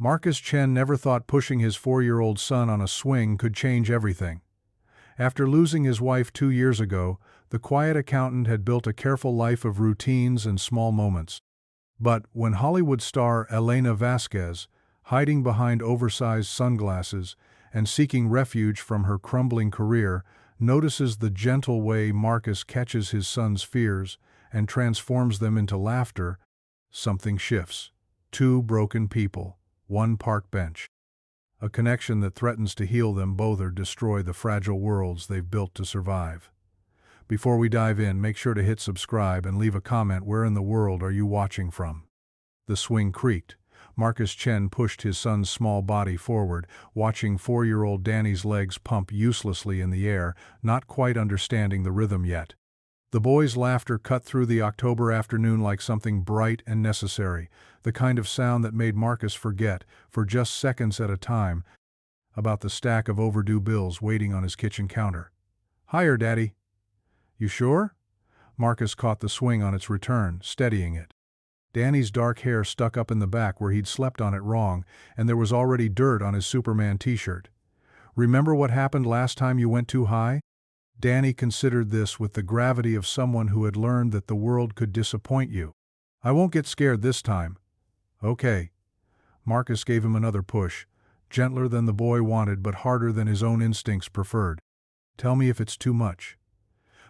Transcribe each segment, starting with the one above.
Marcus Chen never thought pushing his 4-year-old son on a swing could change everything. After losing his wife 2 years ago, the quiet accountant had built a careful life of routines and small moments. But when Hollywood star Elena Vasquez, hiding behind oversized sunglasses and seeking refuge from her crumbling career, notices the gentle way Marcus catches his son's fears and transforms them into laughter, something shifts. Two broken people, one park bench. A connection that threatens to heal them both or destroy the fragile worlds they've built to survive. Before we dive in, make sure to hit subscribe and leave a comment. Where in the world are you watching from? The swing creaked. Marcus Chen pushed his son's small body forward, watching 4-year-old Danny's legs pump uselessly in the air, not quite understanding the rhythm yet. The boy's laughter cut through the October afternoon like something bright and necessary, the kind of sound that made Marcus forget, for just seconds at a time, about the stack of overdue bills waiting on his kitchen counter. "Higher, Daddy." "You sure?" Marcus caught the swing on its return, steadying it. Danny's dark hair stuck up in the back where he'd slept on it wrong, and there was already dirt on his Superman t-shirt. "Remember what happened last time you went too high?" Danny considered this with the gravity of someone who had learned that the world could disappoint you. "I won't get scared this time." "Okay." Marcus gave him another push, gentler than the boy wanted but harder than his own instincts preferred. "Tell me if it's too much."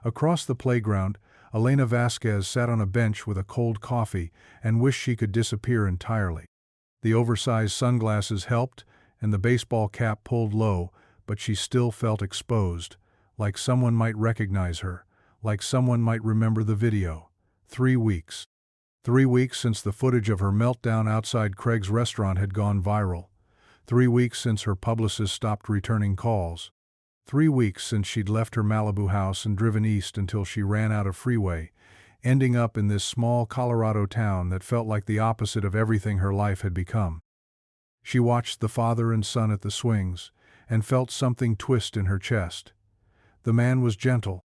Across the playground, Elena Vasquez sat on a bench with a cold coffee and wished she could disappear entirely. The oversized sunglasses helped, and the baseball cap pulled low, but she still felt exposed, like someone might recognize her, like someone might remember the video. 3 weeks. 3 weeks since the footage of her meltdown outside Craig's restaurant had gone viral. 3 weeks since her publicist stopped returning calls. 3 weeks since she'd left her Malibu house and driven east until she ran out of freeway, ending up in this small Colorado town that felt like the opposite of everything her life had become. She watched the father and son at the swings, and felt something twist in her chest. The man was gentle.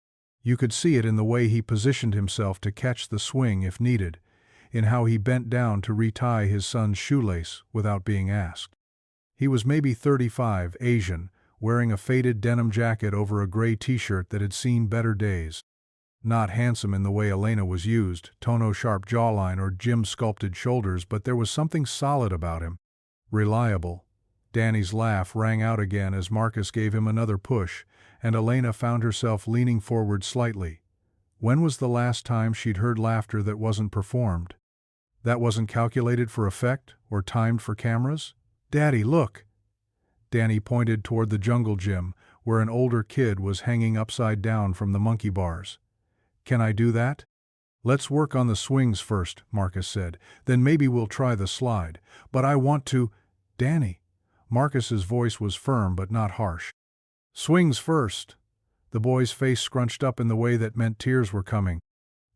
You could see it in the way he positioned himself to catch the swing if needed, in how he bent down to retie his son's shoelace without being asked. He was maybe 35, Asian, wearing a faded denim jacket over a gray t-shirt that had seen better days. Not handsome in the way Elena was used, tono-sharp jawline or gym-sculpted shoulders, but there was something solid about him. Reliable. Danny's laugh rang out again as Marcus gave him another push, and Elena found herself leaning forward slightly. When was the last time she'd heard laughter that wasn't performed? That wasn't calculated for effect or timed for cameras? "Daddy, look!" Danny pointed toward the jungle gym, where an older kid was hanging upside down from the monkey bars. "Can I do that?" "Let's work on the swings first," Marcus said. "Then maybe we'll try the slide. But I want to—" "Danny." Marcus's voice was firm but not harsh. "Swings first." The boy's face scrunched up in the way that meant tears were coming.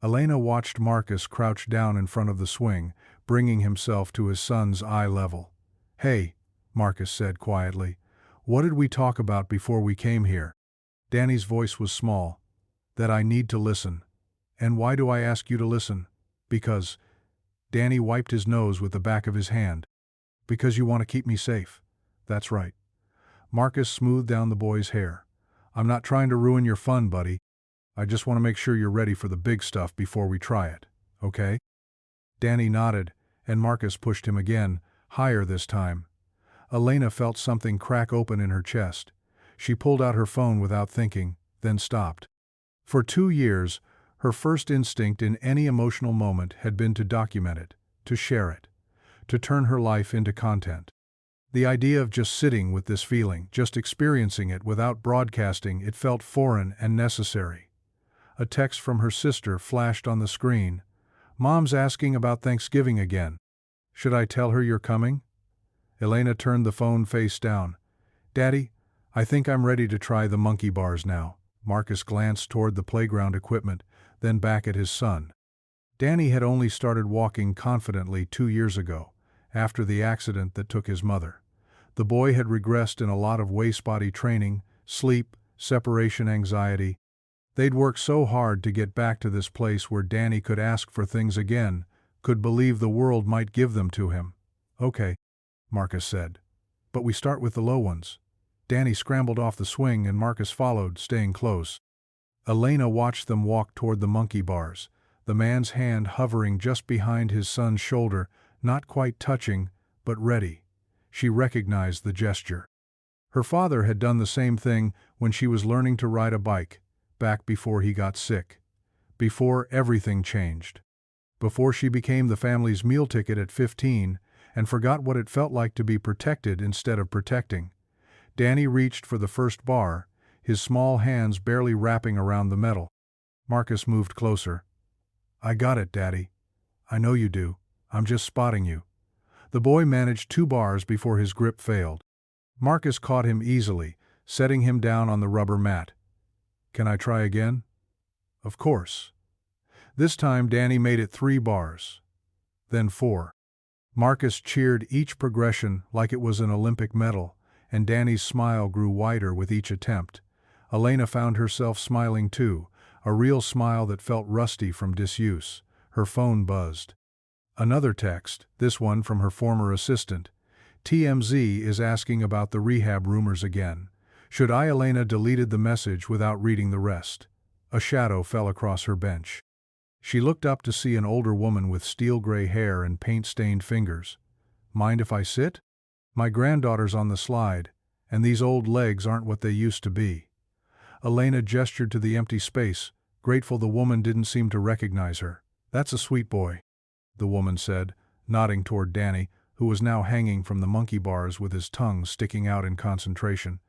Elena watched Marcus crouch down in front of the swing, bringing himself to his son's eye level. "Hey," Marcus said quietly, "what did we talk about before we came here?" Danny's voice was small. "That I need to listen." "And why do I ask you to listen?" "Because—" Danny wiped his nose with the back of his hand. "Because you want to keep me safe." "That's right." Marcus smoothed down the boy's hair. "I'm not trying to ruin your fun, buddy. I just want to make sure you're ready for the big stuff before we try it, okay?" Danny nodded, and Marcus pushed him again, higher this time. Elena felt something crack open in her chest. She pulled out her phone without thinking, then stopped. For 2 years, her first instinct in any emotional moment had been to document it, to share it, to turn her life into content. The idea of just sitting with this feeling, just experiencing it without broadcasting, it felt foreign and necessary. A text from her sister flashed on the screen. "Mom's asking about Thanksgiving again. Should I tell her you're coming?" Elena turned the phone face down. "Daddy, I think I'm ready to try the monkey bars now." Marcus glanced toward the playground equipment, then back at his son. Danny had only started walking confidently 2 years ago, after the accident that took his mother. The boy had regressed in a lot of waist-body training, sleep, separation anxiety. They'd worked so hard to get back to this place where Danny could ask for things again, could believe the world might give them to him. "Okay." Marcus said. But we start with the low ones. Danny scrambled off the swing and Marcus followed, staying close. Elena watched them walk toward the monkey bars, the man's hand hovering just behind his son's shoulder, not quite touching, but ready. She recognized the gesture. Her father had done the same thing when she was learning to ride a bike, back before he got sick. Before everything changed. Before she became the family's meal ticket at 15 and forgot what it felt like to be protected instead of protecting. Danny reached for the first bar, his small hands barely wrapping around the metal. Marcus moved closer. I got it, Daddy. I know you do. I'm just spotting you. The boy managed 2 bars before his grip failed. Marcus caught him easily, setting him down on the rubber mat. Can I try again? Of course. This time Danny made it 3 bars. Then 4. Marcus cheered each progression like it was an Olympic medal, and Danny's smile grew wider with each attempt. Elena found herself smiling too, a real smile that felt rusty from disuse. Her phone buzzed. Another text, this one from her former assistant. TMZ is asking about the rehab rumors again. Should I? Elena deleted the message without reading the rest. A shadow fell across her bench. She looked up to see an older woman with steel gray hair and paint-stained fingers. Mind if I sit? My granddaughter's on the slide, and these old legs aren't what they used to be. Elena gestured to the empty space, grateful the woman didn't seem to recognize her. That's a sweet boy, the woman said, nodding toward Danny, who was now hanging from the monkey bars with his tongue sticking out in concentration.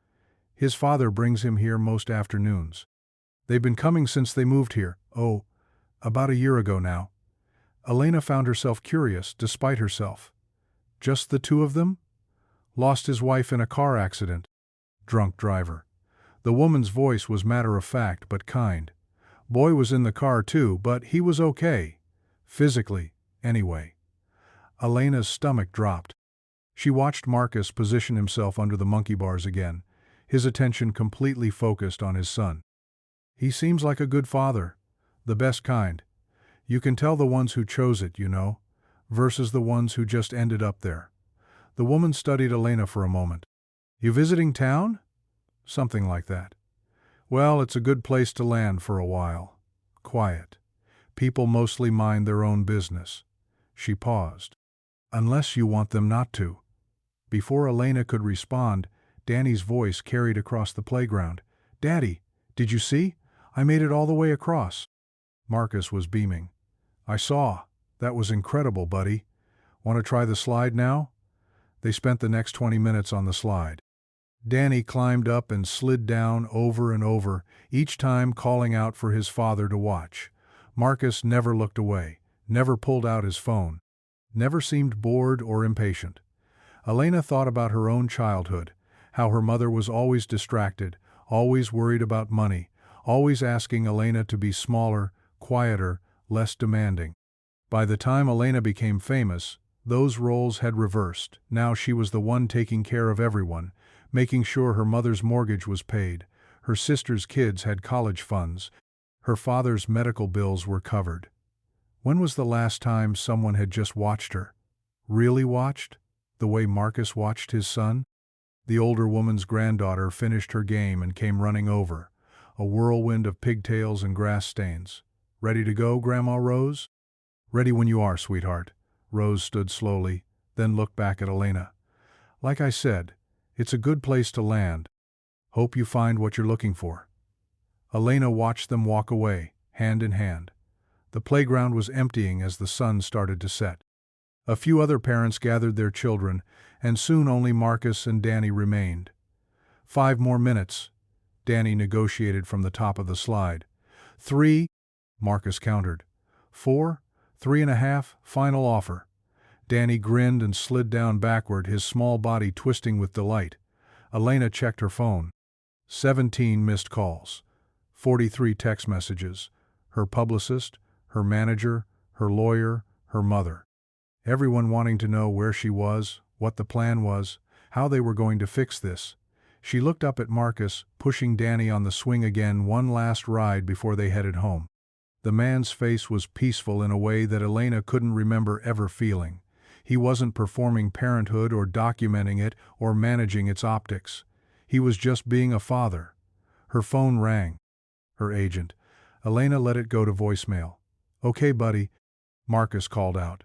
His father brings him here most afternoons. They've been coming since they moved here. Oh, about a year ago now. Elena found herself curious, despite herself. Just the 2 of them? Lost his wife in a car accident. Drunk driver. The woman's voice was matter-of-fact but kind. Boy was in the car too, but he was okay. Physically, anyway. Elena's stomach dropped. She watched Marcus position himself under the monkey bars again, his attention completely focused on his son. He seems like a good father. The best kind. You can tell the ones who chose it, you know, versus the ones who just ended up there. The woman studied Elena for a moment. You visiting town? Something like that. Well, it's a good place to land for a while. Quiet. People mostly mind their own business. She paused. Unless you want them not to. Before Elena could respond, Danny's voice carried across the playground. Daddy, did you see? I made it all the way across. Marcus was beaming. I saw. That was incredible, buddy. Want to try the slide now? They spent the next 20 minutes on the slide. Danny climbed up and slid down over and over, each time calling out for his father to watch. Marcus never looked away, never pulled out his phone, never seemed bored or impatient. Elena thought about her own childhood, how her mother was always distracted, always worried about money, always asking Elena to be smaller, quieter, less demanding. By the time Elena became famous, those roles had reversed. Now she was the one taking care of everyone, making sure her mother's mortgage was paid, her sister's kids had college funds, her father's medical bills were covered. When was the last time someone had just watched her? Really watched? The way Marcus watched his son? The older woman's granddaughter finished her game and came running over, a whirlwind of pigtails and grass stains. Ready to go, Grandma Rose? Ready when you are, sweetheart. Rose stood slowly, then looked back at Elena. Like I said, it's a good place to land. Hope you find what you're looking for. Elena watched them walk away, hand in hand. The playground was emptying as the sun started to set. A few other parents gathered their children, and soon only Marcus and Danny remained. 5 more minutes, Danny negotiated from the top of the slide. 3, Marcus countered. 4, 3.5, final offer. Danny grinned and slid down backward, his small body twisting with delight. Elena checked her phone. 17 missed calls. 43 text messages. Her publicist, her manager, her lawyer, her mother. Everyone wanting to know where she was, what the plan was, how they were going to fix this. She looked up at Marcus, pushing Danny on the swing again, one last ride before they headed home. The man's face was peaceful in a way that Elena couldn't remember ever feeling. He wasn't performing parenthood or documenting it or managing its optics. He was just being a father. Her phone rang. Her agent. Elena let it go to voicemail. "Okay, buddy," Marcus called out.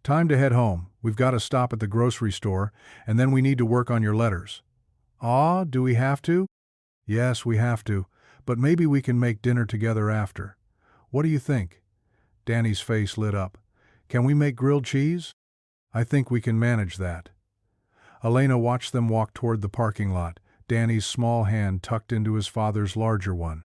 "Time to head home. We've got to stop at the grocery store, and then we need to work on your letters." "Aw, do we have to?" "Yes, we have to, but maybe we can make dinner together after. What do you think?" Danny's face lit up. "Can we make grilled cheese?" "I think we can manage that." Elena watched them walk toward the parking lot, Danny's small hand tucked into his father's larger one.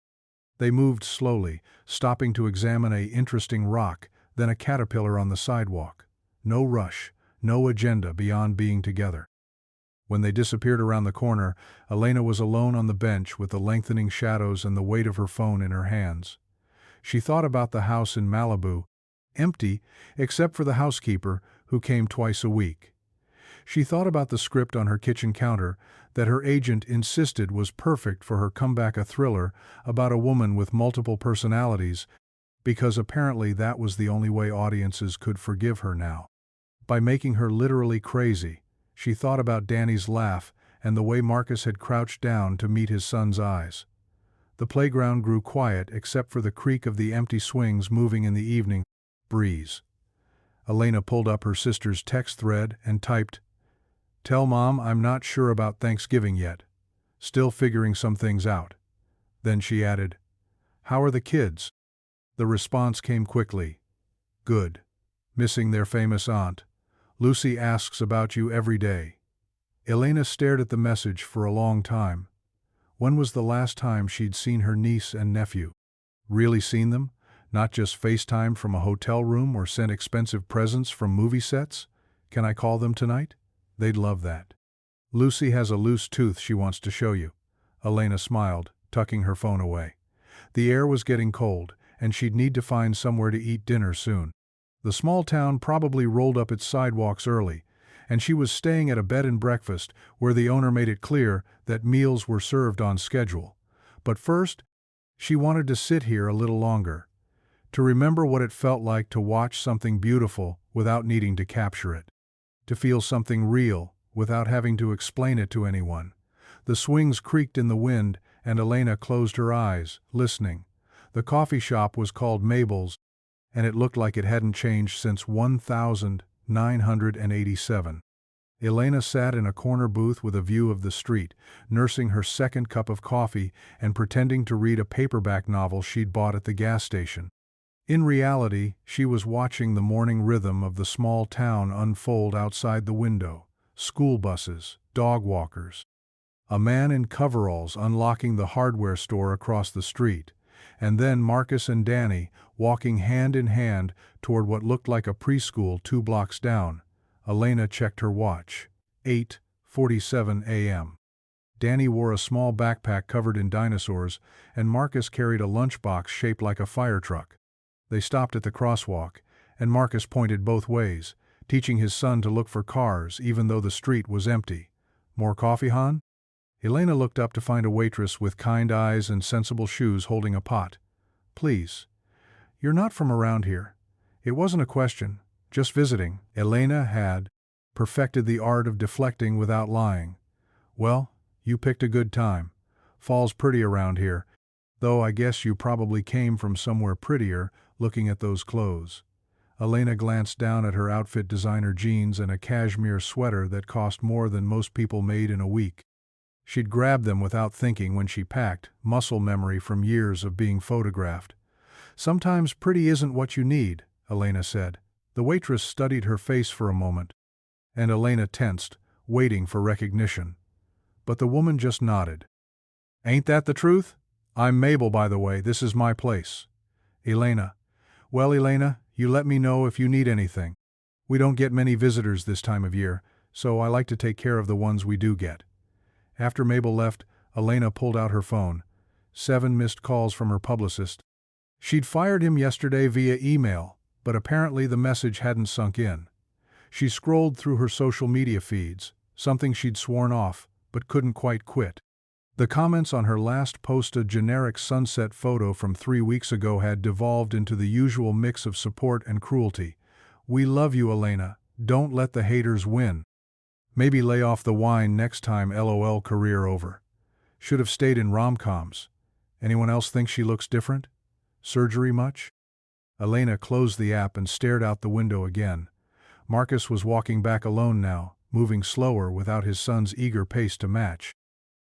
They moved slowly, stopping to examine an interesting rock, then a caterpillar on the sidewalk. No rush, no agenda beyond being together. When they disappeared around the corner, Elena was alone on the bench with the lengthening shadows and the weight of her phone in her hands. She thought about the house in Malibu, empty except for the housekeeper, who came twice a week. She thought about the script on her kitchen counter that her agent insisted was perfect for her comeback thriller about a woman with multiple personalities, because apparently that was the only way audiences could forgive her now. By making her literally crazy, she thought about Danny's laugh and the way Marcus had crouched down to meet his son's eyes. The playground grew quiet except for the creak of the empty swings moving in the evening breeze. Elena pulled up her sister's text thread and typed, "Tell Mom I'm not sure about Thanksgiving yet. Still figuring some things out." Then she added, "How are the kids?" The response came quickly. "Good. Missing their famous aunt. Lucy asks about you every day." Elena stared at the message for a long time. When was the last time she'd seen her niece and nephew? Really seen them? Not just FaceTimed from a hotel room or sent expensive presents from movie sets? "Can I call them tonight? They'd love that." "Lucy has a loose tooth she wants to show you." Elena smiled, tucking her phone away. The air was getting cold, and she'd need to find somewhere to eat dinner soon. The small town probably rolled up its sidewalks early, and she was staying at a bed and breakfast where the owner made it clear that meals were served on schedule. But first, she wanted to sit here a little longer, to remember what it felt like to watch something beautiful without needing to capture it, to feel something real without having to explain it to anyone. The swings creaked in the wind, and Elena closed her eyes, listening. The coffee shop was called Mabel's, and it looked like it hadn't changed since 1987. Elena sat in a corner booth with a view of the street, nursing her second cup of coffee and pretending to read a paperback novel she'd bought at the gas station. In reality, she was watching the morning rhythm of the small town unfold outside the window. School buses, dog walkers, a man in coveralls unlocking the hardware store across the street, and then Marcus and Danny walking hand in hand toward what looked like a preschool 2 blocks down. Elena checked her watch. 8:47 a.m. Danny wore a small backpack covered in dinosaurs, and Marcus carried a lunchbox shaped like a fire truck. They stopped at the crosswalk, and Marcus pointed both ways, teaching his son to look for cars even though the street was empty. "More coffee, hon?" Elena looked up to find a waitress with kind eyes and sensible shoes holding a pot. "Please. You're not from around here." It wasn't a question, just visiting. Elena had perfected the art of deflecting without lying. "Well, you picked a good time. Fall's pretty around here, though I guess you probably came from somewhere prettier, looking at those clothes." Elena glanced down at her outfit, designer jeans and a cashmere sweater that cost more than most people made in a week. She'd grabbed them without thinking when she packed, muscle memory from years of being photographed. "Sometimes pretty isn't what you need," Elena said. The waitress studied her face for a moment, and Elena tensed, waiting for recognition. But the woman just nodded. "Ain't that the truth? I'm Mabel, by the way. This is my place." Elena. "Well, Elena, you let me know if you need anything. We don't get many visitors this time of year, so I like to take care of the ones we do get." After Mabel left, Elena pulled out her phone. 7 missed calls from her publicist. She'd fired him yesterday via email, but apparently the message hadn't sunk in. She scrolled through her social media feeds, something she'd sworn off, but couldn't quite quit. The comments on her last post, a generic sunset photo from 3 weeks ago, had devolved into the usual mix of support and cruelty. "We love you, Elena. Don't let the haters win. Maybe lay off the wine next time. LOL. Career over. Should have stayed in rom-coms. Anyone else think she looks different? Surgery much? Elena closed the app and stared out the window again. Marcus was walking back alone now, moving slower without his son's eager pace to match.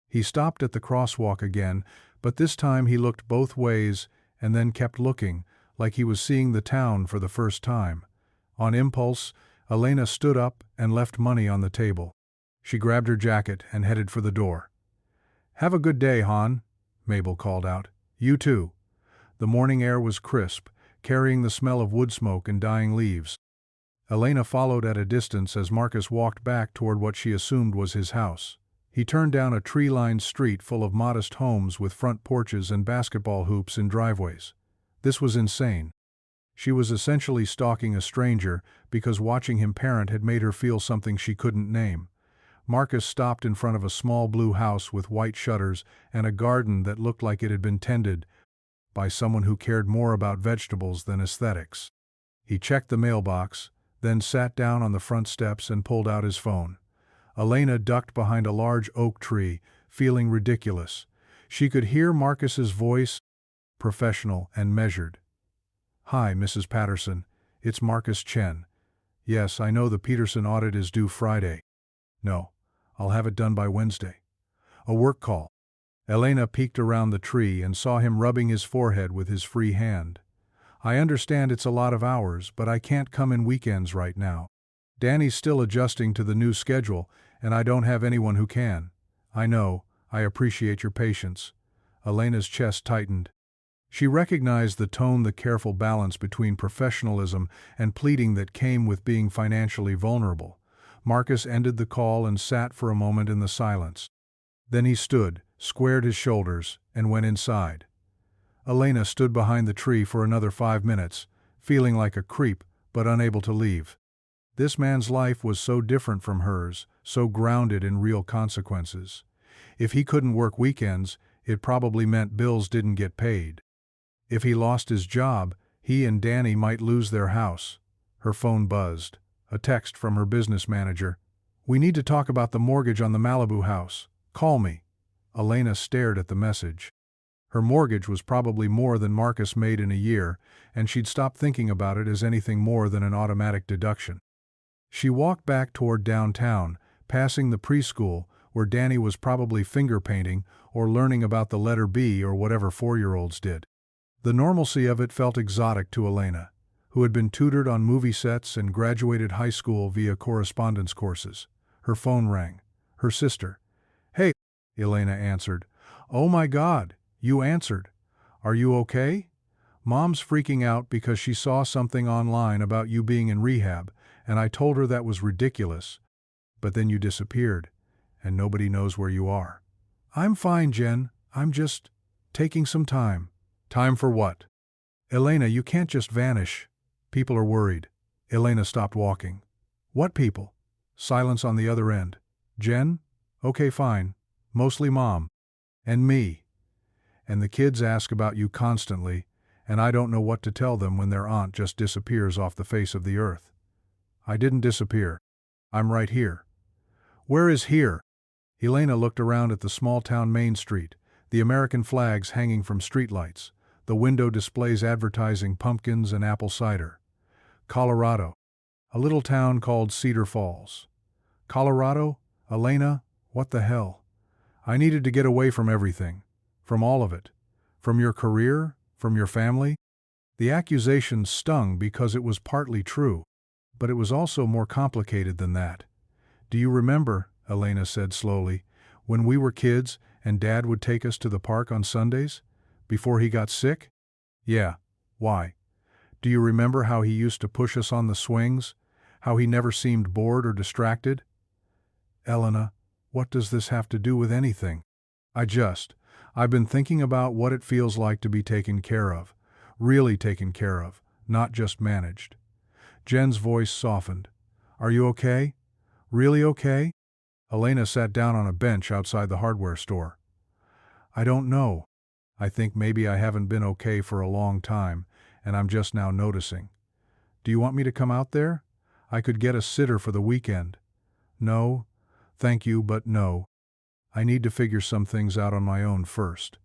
He stopped at the crosswalk again, but this time he looked both ways and then kept looking, like he was seeing the town for the first time. On impulse, Elena stood up and left money on the table. She grabbed her jacket and headed for the door. "Have a good day, Han," Mabel called out. "You too." The morning air was crisp, carrying the smell of wood smoke and dying leaves. Elena followed at a distance as Marcus walked back toward what she assumed was his house. He turned down a tree-lined street full of modest homes with front porches and basketball hoops in driveways. This was insane. She was essentially stalking a stranger because watching him parent had made her feel something she couldn't name. Marcus stopped in front of a small blue house with white shutters and a garden that looked like it had been tended by someone who cared more about vegetables than aesthetics. He checked the mailbox, then sat down on the front steps and pulled out his phone. Elena ducked behind a large oak tree, feeling ridiculous. She could hear Marcus's voice, professional and measured. "Hi, Mrs. Patterson. It's Marcus Chen. Yes, I know the Peterson audit is due Friday. No, I'll have it done by Wednesday. A work call." Elena peeked around the tree and saw him rubbing his forehead with his free hand. "I understand it's a lot of hours, but I can't come in weekends right now. Danny's still adjusting to the new schedule, and I don't have anyone who can." "I know, I appreciate your patience." Elena's chest tightened. She recognized the tone, the careful balance between professionalism and pleading that came with being financially vulnerable. Marcus ended the call and sat for a moment in the silence. Then he stood, squared his shoulders, and went inside. Elena stood behind the tree for another 5 minutes, feeling like a creep, but unable to leave. This man's life was so different from hers, so grounded in real consequences. If he couldn't work weekends, it probably meant bills didn't get paid. If he lost his job, he and Danny might lose their house. Her phone buzzed. A text from her business manager. "We need to talk about the mortgage on the Malibu house. Call me." Elena stared at the message. Her mortgage was probably more than Marcus made in a year, and she'd stopped thinking about it as anything more than an automatic deduction. She walked back toward downtown, passing the preschool, where Danny was probably finger painting or learning about the letter B or whatever 4-year-olds did. The normalcy of it felt exotic to Elena, who had been tutored on movie sets and graduated high school via correspondence courses. Her phone rang. Her sister. "Hey," Elena answered. "Oh my God, you answered. Are you okay? Mom's freaking out because she saw something online about you being in rehab, and I told her that was ridiculous. But then you disappeared, and nobody knows where you are." "I'm fine, Jen. I'm just taking some time." "Time for what?" "Elena, you can't just vanish. People are worried." Elena stopped walking. "What people?" Silence on the other end. "Jen? Okay, fine. Mostly Mom. And me. And the kids ask about you constantly, and I don't know what to tell them when their aunt just disappears off the face of the earth." "I didn't disappear. I'm right here." "Where is here?" Elena looked around at the small-town Main Street, the American flags hanging from streetlights, the window displays advertising pumpkins and apple cider. "Colorado. A little town called Cedar Falls." "Colorado? Elena, what the hell?" "I needed to get away from everything. From all of it. From your career, from your family." The accusation stung because it was partly true, but it was also more complicated than that. "Do you remember," Elena said slowly, "when we were kids and Dad would take us to the park on Sundays? Before he got sick?" "Yeah. Why?" "Do you remember how he used to push us on the swings? How he never seemed bored or distracted?" "Elena, what does this have to do with anything?" I've been thinking about what it feels like to be taken care of. Really taken care of, not just managed." Jen's voice softened. "Are you okay? Really okay?" Elena sat down on a bench outside the hardware store. "I don't know. I think maybe I haven't been okay for a long time, and I'm just now noticing. Do you want me to come out there? I could get a sitter for the weekend. No, thank you, but no. I need to figure some things out on my own first.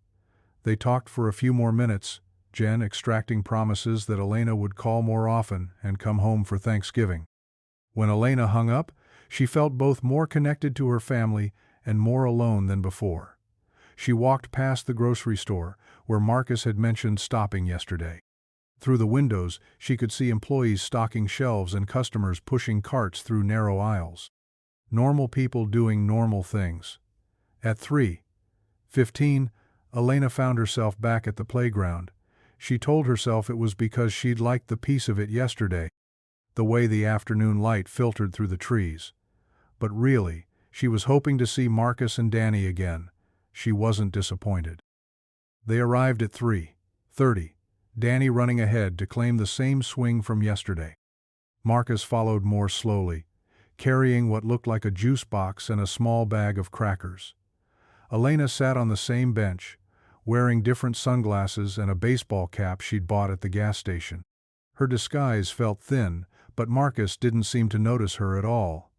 They talked for a few more minutes, Jen extracting promises that Elena would call more often and come home for Thanksgiving. When Elena hung up, she felt both more connected to her family and more alone than before. She walked past the grocery store, where Marcus had mentioned stopping yesterday. Through the windows, she could see employees stocking shelves and customers pushing carts through narrow aisles. Normal people doing normal things. At 3:15, Elena found herself back at the playground. She told herself it was because she'd liked the piece of it yesterday, the way the afternoon light filtered through the trees. But really, she was hoping to see Marcus and Danny again. She wasn't disappointed. They arrived at 3:30, Danny running ahead to claim the same swing from yesterday. Marcus followed more slowly, carrying what looked like a juice box and a small bag of crackers. Elena sat on the same bench, wearing different sunglasses and a baseball cap she'd bought at the gas station. Her disguise felt thin, but Marcus didn't seem to notice her at all.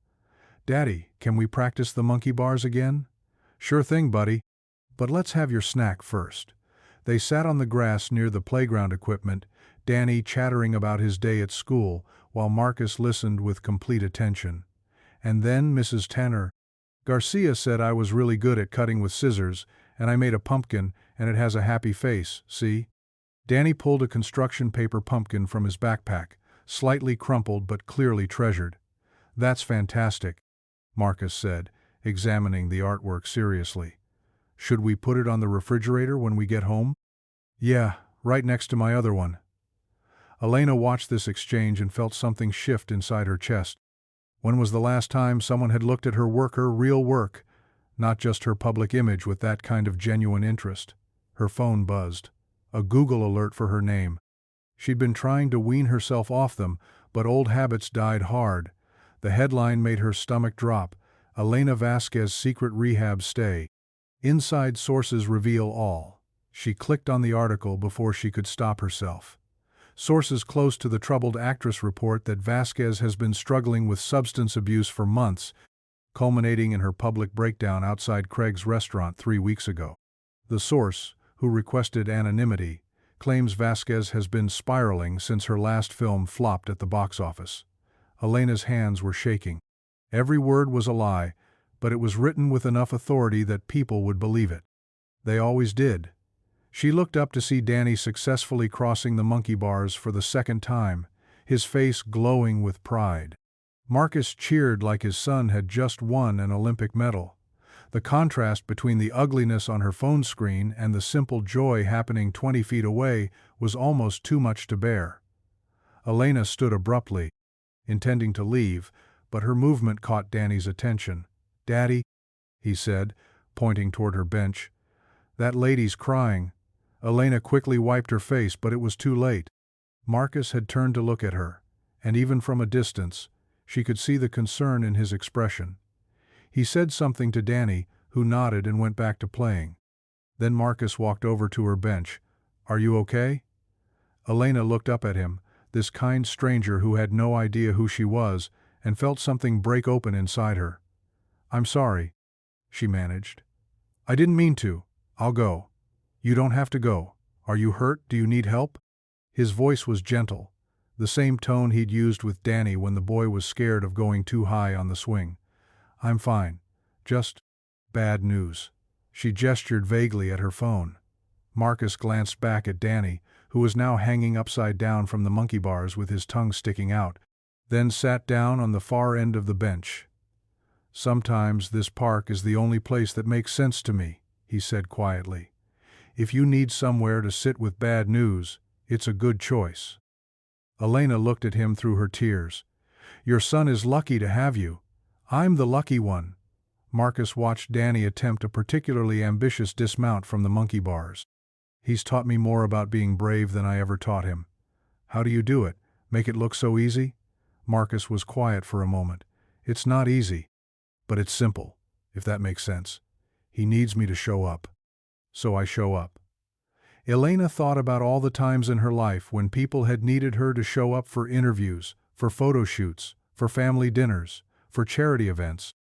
"Daddy, can we practice the monkey bars again?" "Sure thing, buddy. But let's have your snack first." They sat on the grass near the playground equipment, Danny chattering about his day at school, while Marcus listened with complete attention. And then Mrs. Tanner Garcia said I was really good at cutting with scissors, and I made a pumpkin, and it has a happy face, see? Danny pulled a construction paper pumpkin from his backpack, slightly crumpled but clearly treasured. "That's fantastic," Marcus said, examining the artwork seriously. "Should we put it on the refrigerator when we get home?" "Yeah, right next to my other one." Elena watched this exchange and felt something shift inside her chest. When was the last time someone had looked at her work, her real work, not just her public image, with that kind of genuine interest? Her phone buzzed. A Google alert for her name. She'd been trying to wean herself off them, but old habits died hard. The headline made her stomach drop. Elena Vasquez secret rehab stay. Inside sources reveal all. She clicked on the article before she could stop herself. Sources close to the troubled actress report that Vasquez has been struggling with substance abuse for months, culminating in her public breakdown outside Craig's restaurant 3 weeks ago. The source, who requested anonymity, claims Vasquez has been spiraling since her last film flopped at the box office. Elena's hands were shaking. Every word was a lie, but it was written with enough authority that people would believe it. They always did. She looked up to see Danny successfully crossing the monkey bars for the second time, his face glowing with pride. Marcus cheered like his son had just won an Olympic medal. The contrast between the ugliness on her phone screen and the simple joy happening 20 feet away was almost too much to bear. Elena stood abruptly, intending to leave, but her movement caught Danny's attention. "Daddy," he said, pointing toward her bench. "That lady's crying." Elena quickly wiped her face, but it was too late. Marcus had turned to look at her, and even from a distance, she could see the concern in his expression. He said something to Danny, who nodded and went back to playing. Then Marcus walked over to her bench. "Are you okay?" Elena looked up at him, this kind stranger who had no idea who she was, and felt something break open inside her. "I'm sorry," she managed. "I didn't mean to. I'll go." "You don't have to go. Are you hurt? Do you need help?" His voice was gentle, the same tone he'd used with Danny when the boy was scared of going too high on the swing. "I'm fine. Just bad news." She gestured vaguely at her phone. Marcus glanced back at Danny, who was now hanging upside down from the monkey bars with his tongue sticking out, then sat down on the far end of the bench. "Sometimes this park is the only place that makes sense to me," he said quietly. "If you need somewhere to sit with bad news, it's a good choice." Elena looked at him through her tears. "Your son is lucky to have you. I'm the lucky one." Marcus watched Danny attempt a particularly ambitious dismount from the monkey bars. "He's taught me more about being brave than I ever taught him." "How do you do it? Make it look so easy?" Marcus was quiet for a moment. "It's not easy, but it's simple, if that makes sense. He needs me to show up. So I show up." Elena thought about all the times in her life when people had needed her to show up for interviews, for photo shoots, for family dinners, for charity events.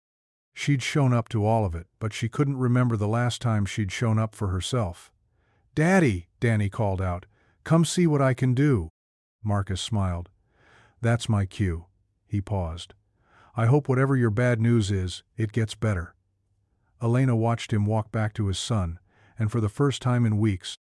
She'd shown up to all of it, but she couldn't remember the last time she'd shown up for herself. "Daddy," Danny called out, "come see what I can do." Marcus smiled. "That's my cue." He paused. "I hope whatever your bad news is, it gets better." Elena watched him walk back to his son, and for the first time in weeks,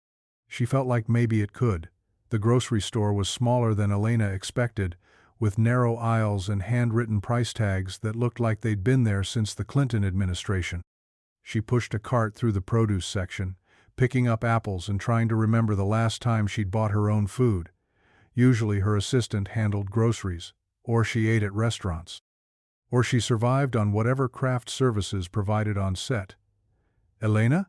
she felt like maybe it could. The grocery store was smaller than Elena expected, with narrow aisles and handwritten price tags that looked like they'd been there since the Clinton administration. She pushed a cart through the produce section, picking up apples and trying to remember the last time she'd bought her own food. Usually her assistant handled groceries, or she ate at restaurants, or she survived on whatever craft services provided on set. Elena?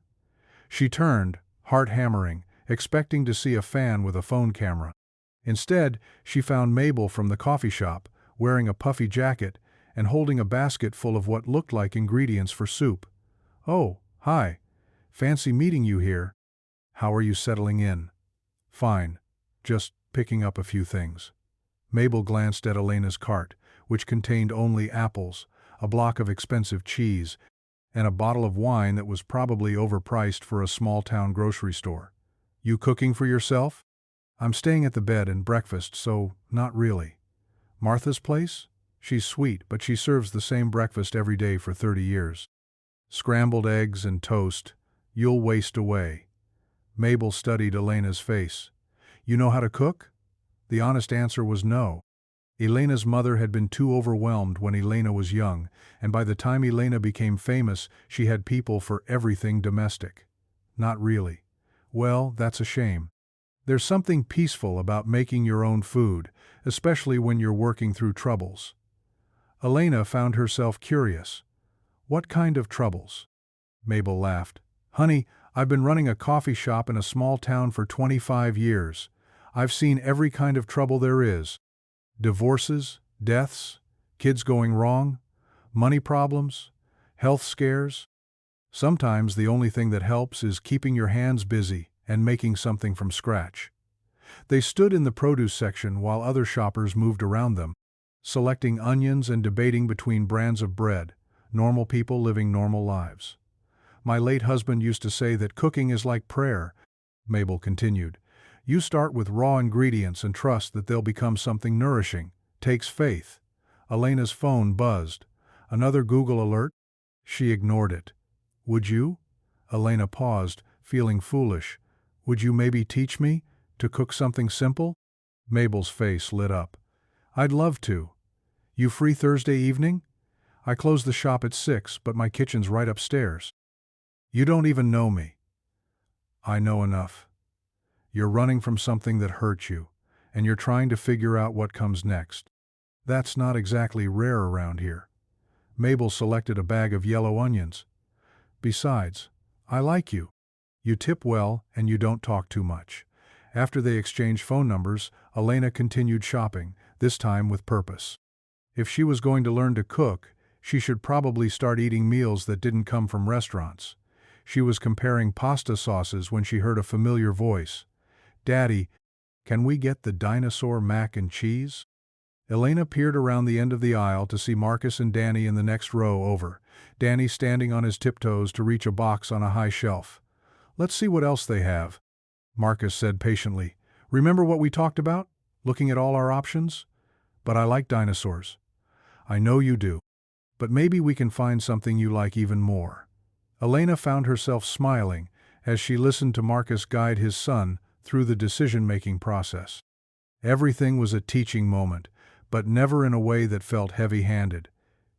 She turned, heart hammering, expecting to see a fan with a phone camera. Instead, she found Mabel from the coffee shop, wearing a puffy jacket and holding a basket full of what looked like ingredients for soup. "Oh, hi. Fancy meeting you here. How are you settling in?" "Fine. Just picking up a few things." Mabel glanced at Elena's cart, which contained only apples, a block of expensive cheese, and a bottle of wine that was probably overpriced for a small-town grocery store. "You cooking for yourself?" "I'm staying at the bed and breakfast, so not really." "Martha's place? She's sweet, but she serves the same breakfast every day for 30 years. Scrambled eggs and toast. You'll waste away." Mabel studied Elena's face. "You know how to cook?" The honest answer was no. Elena's mother had been too overwhelmed when Elena was young, and by the time Elena became famous, she had people for everything domestic. "Not really." "Well, that's a shame. There's something peaceful about making your own food, especially when you're working through troubles." Elena found herself curious. "What kind of troubles?" Mabel laughed. "Honey, I've been running a coffee shop in a small town for 25 years. I've seen every kind of trouble there is. Divorces, deaths, kids going wrong, money problems, health scares. Sometimes the only thing that helps is keeping your hands busy and making something from scratch." They stood in the produce section while other shoppers moved around them, selecting onions and debating between brands of bread, normal people living normal lives. "My late husband used to say that cooking is like prayer," Mabel continued. "You start with raw ingredients and trust that they'll become something nourishing. Takes faith." Elena's phone buzzed. Another Google alert? She ignored it. "Would you?" Elena paused, feeling foolish. "Would you maybe teach me to cook something simple?" Mabel's face lit up. "I'd love to. You free Thursday evening? I close the shop at 6, but my kitchen's right upstairs." "You don't even know me." "I know enough. You're running from something that hurt you, and you're trying to figure out what comes next. That's not exactly rare around here." Mabel selected a bag of yellow onions. "Besides, I like you. You tip well and you don't talk too much." After they exchanged phone numbers, Elena continued shopping, this time with purpose. If she was going to learn to cook, she should probably start eating meals that didn't come from restaurants. She was comparing pasta sauces when she heard a familiar voice. "Daddy, can we get the dinosaur mac and cheese?" Elena peered around the end of the aisle to see Marcus and Danny in the next row over, Danny standing on his tiptoes to reach a box on a high shelf. "Let's see what else they have," Marcus said patiently. "Remember what we talked about? Looking at all our options? But I like dinosaurs." "I know you do. But maybe we can find something you like even more." Elena found herself smiling as she listened to Marcus guide his son through the decision-making process. Everything was a teaching moment, but never in a way that felt heavy-handed.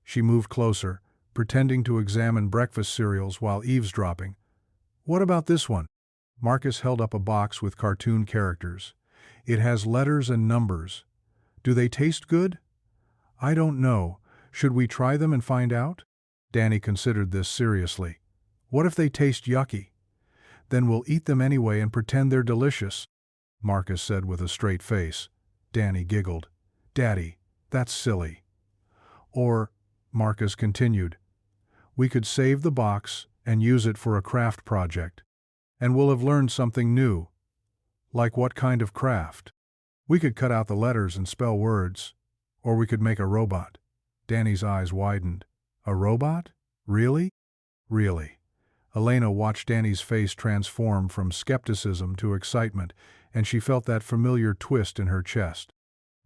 She moved closer, pretending to examine breakfast cereals while eavesdropping. "What about this one?" Marcus held up a box with cartoon characters. "It has letters and numbers. Do they taste good?" "I don't know. Should we try them and find out?" Danny considered this seriously. "What if they taste yucky?" "Then we'll eat them anyway and pretend they're delicious," Marcus said with a straight face. Danny giggled. "Daddy, that's silly." "Or," Marcus continued, "we could save the box and use it for a craft project. And we'll have learned something new." "Like what kind of craft?" "We could cut out the letters and spell words." Or we could make a robot. Danny's eyes widened. A robot? Really? Really. Elena watched Danny's face transform from skepticism to excitement, and she felt that familiar twist in her chest.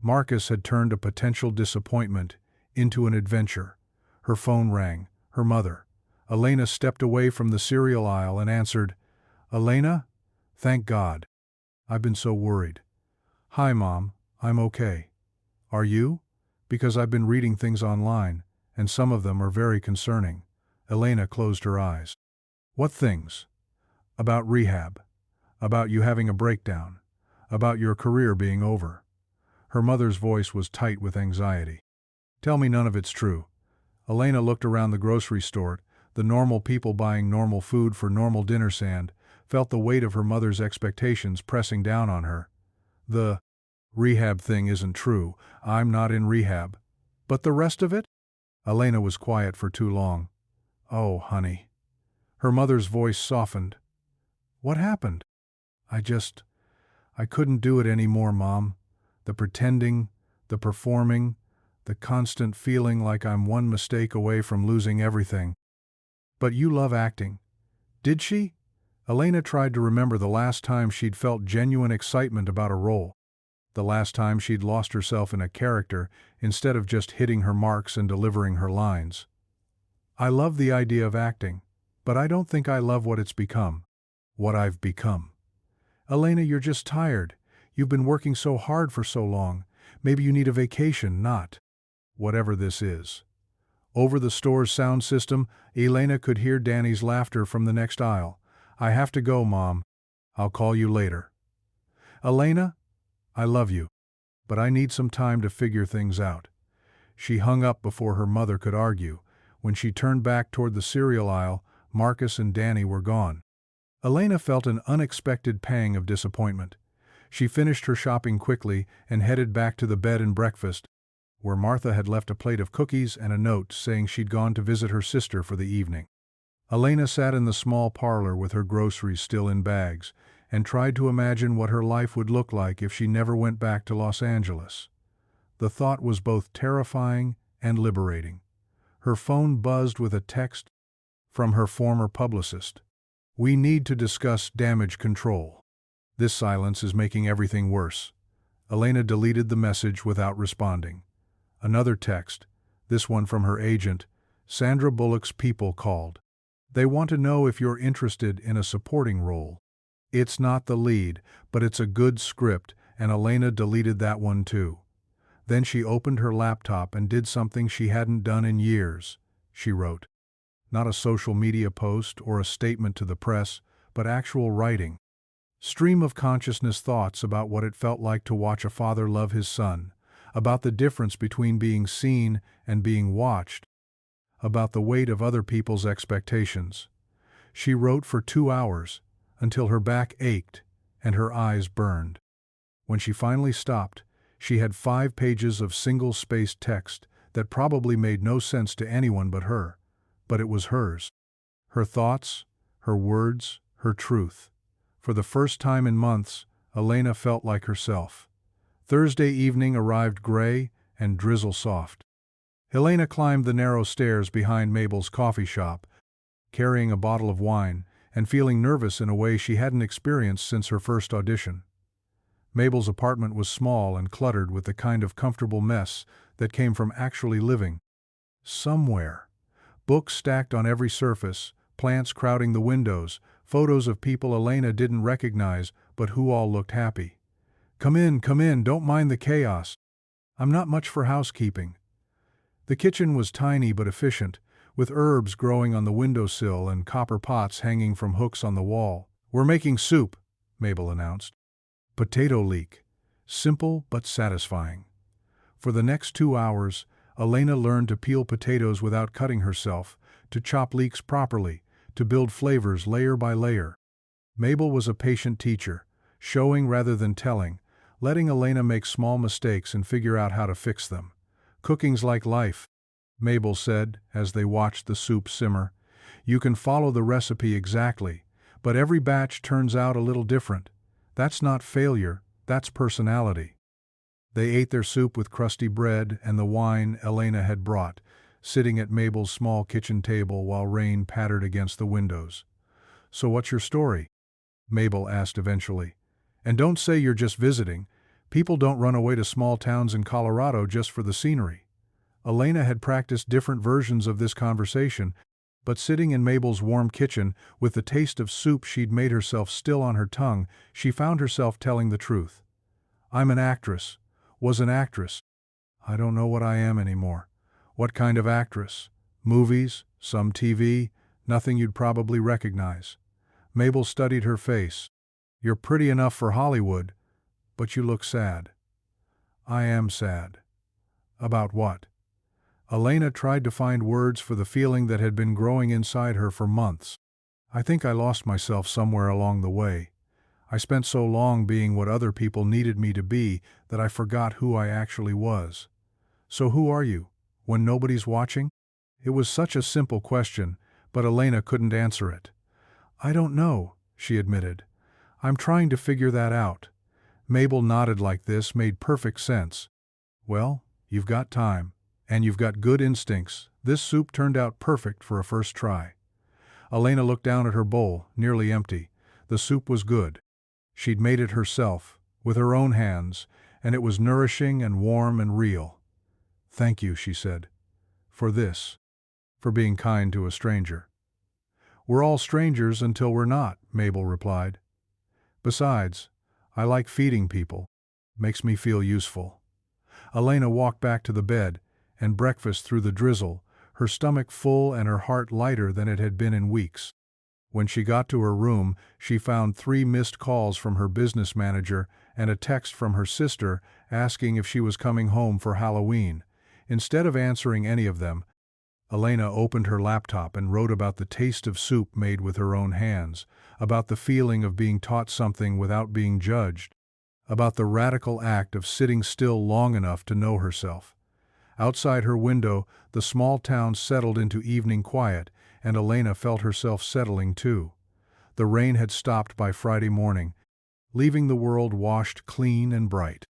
Marcus had turned a potential disappointment into an adventure. Her phone rang. Her mother. Elena stepped away from the cereal aisle and answered, "Elena? Thank God. I've been so worried." "Hi, Mom. I'm okay. Are you? Because I've been reading things online, and some of them are very concerning." Elena closed her eyes. "What things?" "About rehab. About you having a breakdown. About your career being over." Her mother's voice was tight with anxiety. "Tell me none of it's true." Elena looked around the grocery store, the normal people buying normal food for normal dinner sand, felt the weight of her mother's expectations pressing down on her. "The rehab thing isn't true. I'm not in rehab." "But the rest of it?" Elena was quiet for too long. "Oh, honey." Her mother's voice softened. "What happened?" I couldn't do it anymore, Mom. The pretending, the performing, the constant feeling like I'm one mistake away from losing everything." "But you love acting." "Did she?" Elena tried to remember the last time she'd felt genuine excitement about a role. The last time she'd lost herself in a character instead of just hitting her marks and delivering her lines. "I love the idea of acting, but I don't think I love what it's become. What I've become." "Elena, you're just tired. You've been working so hard for so long. Maybe you need a vacation, not whatever this is." Over the store's sound system, Elena could hear Danny's laughter from the next aisle. "I have to go, Mom. I'll call you later." "Elena, I love you, but I need some time to figure things out." She hung up before her mother could argue. When she turned back toward the cereal aisle, Marcus and Danny were gone. Elena felt an unexpected pang of disappointment. She finished her shopping quickly and headed back to the bed and breakfast, where Martha had left a plate of cookies and a note saying she'd gone to visit her sister for the evening. Elena sat in the small parlor with her groceries still in bags and tried to imagine what her life would look like if she never went back to Los Angeles. The thought was both terrifying and liberating. Her phone buzzed with a text from her former publicist. "We need to discuss damage control. This silence is making everything worse." Elena deleted the message without responding. Another text, this one from her agent. "Sandra Bullock's people called. They want to know if you're interested in a supporting role." It's not the lead, but it's a good script, and Elena deleted that one too. Then she opened her laptop and did something she hadn't done in years. She wrote. Not a social media post or a statement to the press, but actual writing. Stream of consciousness thoughts about what it felt like to watch a father love his son, about the difference between being seen and being watched, about the weight of other people's expectations. She wrote for 2 hours, until her back ached and her eyes burned. When she finally stopped, she had 5 pages of single-spaced text that probably made no sense to anyone but her, but it was hers. Her thoughts, her words, her truth. For the first time in months, Elena felt like herself. Thursday evening arrived gray and drizzle soft. Elena climbed the narrow stairs behind Mabel's coffee shop, carrying a bottle of wine and feeling nervous in a way she hadn't experienced since her first audition. Mabel's apartment was small and cluttered with the kind of comfortable mess that came from actually living somewhere. Books stacked on every surface, plants crowding the windows, photos of people Elena didn't recognize but who all looked happy. Come in, don't mind the chaos. I'm not much for housekeeping." The kitchen was tiny but efficient, with herbs growing on the windowsill and copper pots hanging from hooks on the wall. "We're making soup," Mabel announced. Potato leek. Simple but satisfying. For the next 2 hours, Elena learned to peel potatoes without cutting herself, to chop leeks properly, to build flavors layer by layer. Mabel was a patient teacher, showing rather than telling, letting Elena make small mistakes and figure out how to fix them. "Cooking's like life," Mabel said as they watched the soup simmer. "You can follow the recipe exactly, but every batch turns out a little different. That's not failure, that's personality." They ate their soup with crusty bread and the wine Elena had brought, sitting at Mabel's small kitchen table while rain pattered against the windows. "So what's your story?" Mabel asked eventually. "And don't say you're just visiting. People don't run away to small towns in Colorado just for the scenery." Elena had practiced different versions of this conversation, but sitting in Mabel's warm kitchen, with the taste of soup she'd made herself still on her tongue, she found herself telling the truth. "I'm an actress. Was an actress. I don't know what I am anymore." "What kind of actress?" "Movies, some TV, nothing you'd probably recognize." Mabel studied her face. "You're pretty enough for Hollywood, but you look sad." "I am sad." "About what?" Elena tried to find words for the feeling that had been growing inside her for months. "I think I lost myself somewhere along the way. I spent so long being what other people needed me to be that I forgot who I actually was." "So who are you, when nobody's watching?" It was such a simple question, but Elena couldn't answer it. "I don't know," she admitted. "I'm trying to figure that out." Mabel nodded like this made perfect sense. "Well, you've got time. And you've got good instincts. This soup turned out perfect for a first try." Elena looked down at her bowl, nearly empty. The soup was good. She'd made it herself, with her own hands, and it was nourishing and warm and real. "Thank you," she said. "For this. For being kind to a stranger." "We're all strangers until we're not," Mabel replied. "Besides, I like feeding people. Makes me feel useful." Elena walked back to the bed and breakfast through the drizzle, her stomach full and her heart lighter than it had been in weeks. When she got to her room, she found 3 missed calls from her business manager and a text from her sister asking if she was coming home for Halloween. Instead of answering any of them, Elena opened her laptop and wrote about the taste of soup made with her own hands, about the feeling of being taught something without being judged, about the radical act of sitting still long enough to know herself. Outside her window, the small town settled into evening quiet, and Elena felt herself settling too. The rain had stopped by Friday morning, leaving the world washed clean and bright.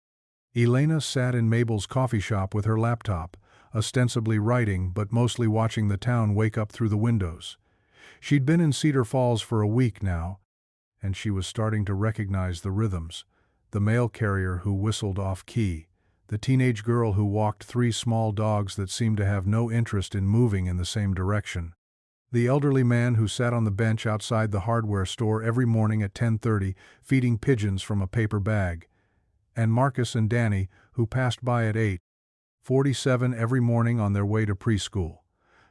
Elena sat in Mabel's coffee shop with her laptop, ostensibly writing but mostly watching the town wake up through the windows. She'd been in Cedar Falls for a week now, and she was starting to recognize the rhythms. The mail carrier who whistled off-key, the teenage girl who walked 3 small dogs that seemed to have no interest in moving in the same direction, the elderly man who sat on the bench outside the hardware store every morning at 10:30 feeding pigeons from a paper bag, and Marcus and Danny who passed by at 8:47 every morning on their way to preschool.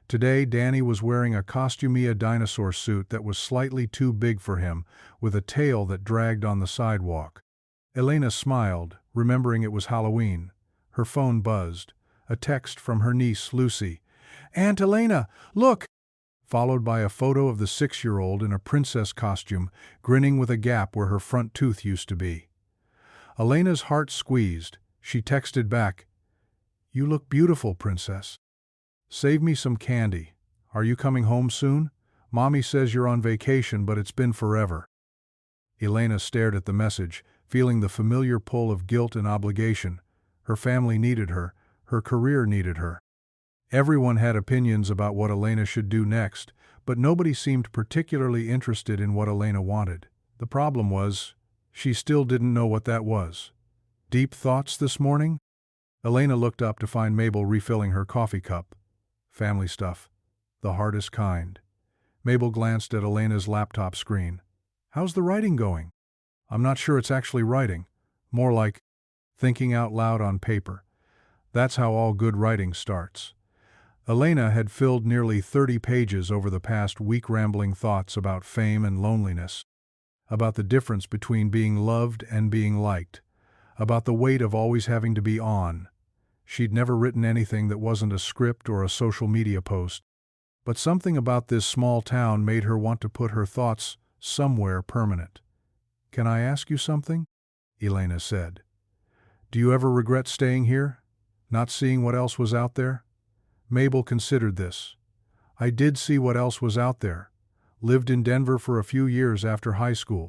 Today Danny was wearing a Costumia dinosaur suit that was slightly too big for him, with a tail that dragged on the sidewalk. Elena smiled, remembering it was Halloween. Her phone buzzed. A text from her niece, Lucy. "Aunt Elena, look!" Followed by a photo of the 6-year-old in a princess costume, grinning with a gap where her front tooth used to be. Elena's heart squeezed. She texted back, "You look beautiful, princess. Save me some candy. Are you coming home soon? Mommy says you're on vacation, but it's been forever." Elena stared at the message, feeling the familiar pull of guilt and obligation. Her family needed her. Her career needed her. Everyone had opinions about what Elena should do next, but nobody seemed particularly interested in what Elena wanted. The problem was, she still didn't know what that was. Deep thoughts this morning? Elena looked up to find Mabel refilling her coffee cup. Family stuff. The hardest kind. Mabel glanced at Elena's laptop screen. "How's the writing going?" "I'm not sure it's actually writing. More like thinking out loud on paper. That's how all good writing starts." Elena had filled nearly 30 pages over the past week rambling thoughts about fame and loneliness, about the difference between being loved and being liked, about the weight of always having to be on. She'd never written anything that wasn't a script or a social media post, but something about this small town made her want to put her thoughts somewhere permanent. "Can I ask you something?" Elena said. "Do you ever regret staying here? Not seeing what else was out there?" Mabel considered this. "I did see what else was out there. Lived in Denver for a few years after high school.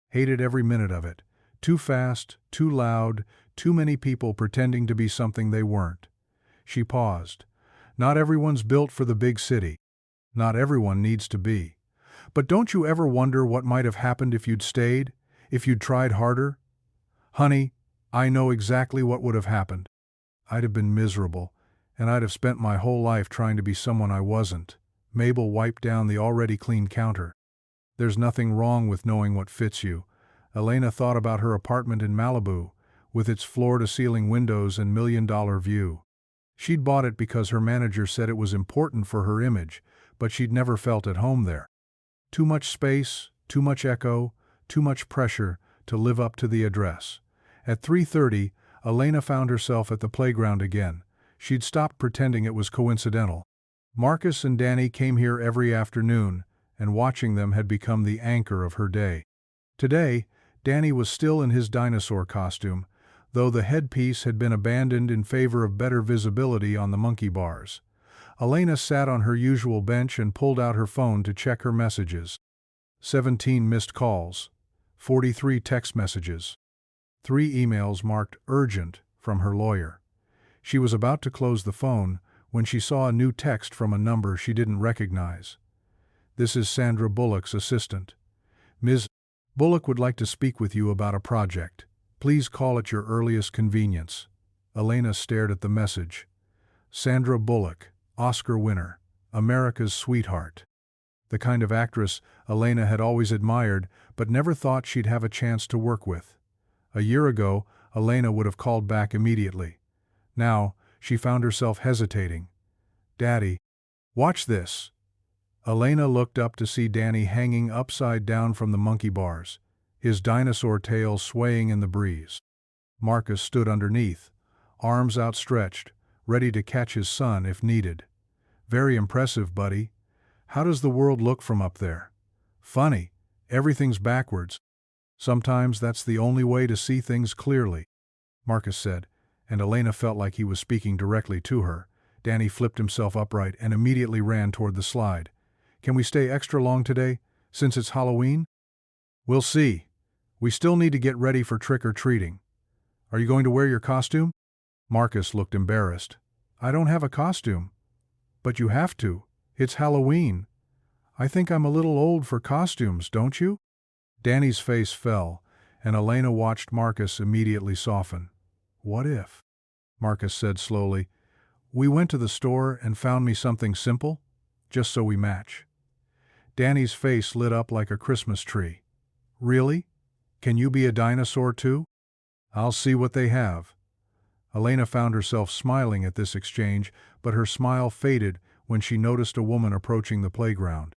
Hated every minute of it. Too fast, too loud, too many people pretending to be something they weren't. She paused. Not everyone's built for the big city. Not everyone needs to be. But don't you ever wonder what might have happened if you'd stayed? If you'd tried harder? Honey, I know exactly what would have happened. I'd have been miserable, and I'd have spent my whole life trying to be someone I wasn't. Mabel wiped down the already clean counter. There's nothing wrong with knowing what fits you. Elena thought about her apartment in Malibu, with its floor-to-ceiling windows and million-dollar view. She'd bought it because her manager said it was important for her image, but she'd never felt at home there. Too much space, too much echo, too much pressure to live up to the address. At 3:30, Elena found herself at the playground again. She'd stopped pretending it was coincidental. Marcus and Danny came here every afternoon, and watching them had become the anchor of her day. Today, Danny was still in his dinosaur costume, though the headpiece had been abandoned in favor of better visibility on the monkey bars. Elena sat on her usual bench and pulled out her phone to check her messages. 17 missed calls, 43 text messages, 3 emails marked urgent from her lawyer. She was about to close the phone when she saw a new text from a number she didn't recognize. This is Sandra Bullock's assistant. Ms. Bullock would like to speak with you about a project. Please call at your earliest convenience. Elena stared at the message. Sandra Bullock, Oscar winner, America's sweetheart. The kind of actress Elena had always admired, but never thought she'd have a chance to work with. A year ago, Elena would have called back immediately. Now, she found herself hesitating. Daddy, watch this. Elena looked up to see Danny hanging upside down from the monkey bars, his dinosaur tail swaying in the breeze. Marcus stood underneath, arms outstretched, ready to catch his son if needed. Very impressive, buddy. How does the world look from up there? Funny, everything's backwards. Sometimes that's the only way to see things clearly, Marcus said, and Elena felt like he was speaking directly to her. Danny flipped himself upright and immediately ran toward the slide. Can we stay extra long today, since it's Halloween? We'll see. We still need to get ready for trick-or-treating. Are you going to wear your costume? Marcus looked embarrassed. I don't have a costume. But you have to. It's Halloween. I think I'm a little old for costumes, don't you? Danny's face fell, and Elena watched Marcus immediately soften. What if? Marcus said slowly. We went to the store and found me something simple, just so we match. Danny's face lit up like a Christmas tree. Really? Can you be a dinosaur too? I'll see what they have. Elena found herself smiling at this exchange, but her smile faded when she noticed a woman approaching the playground.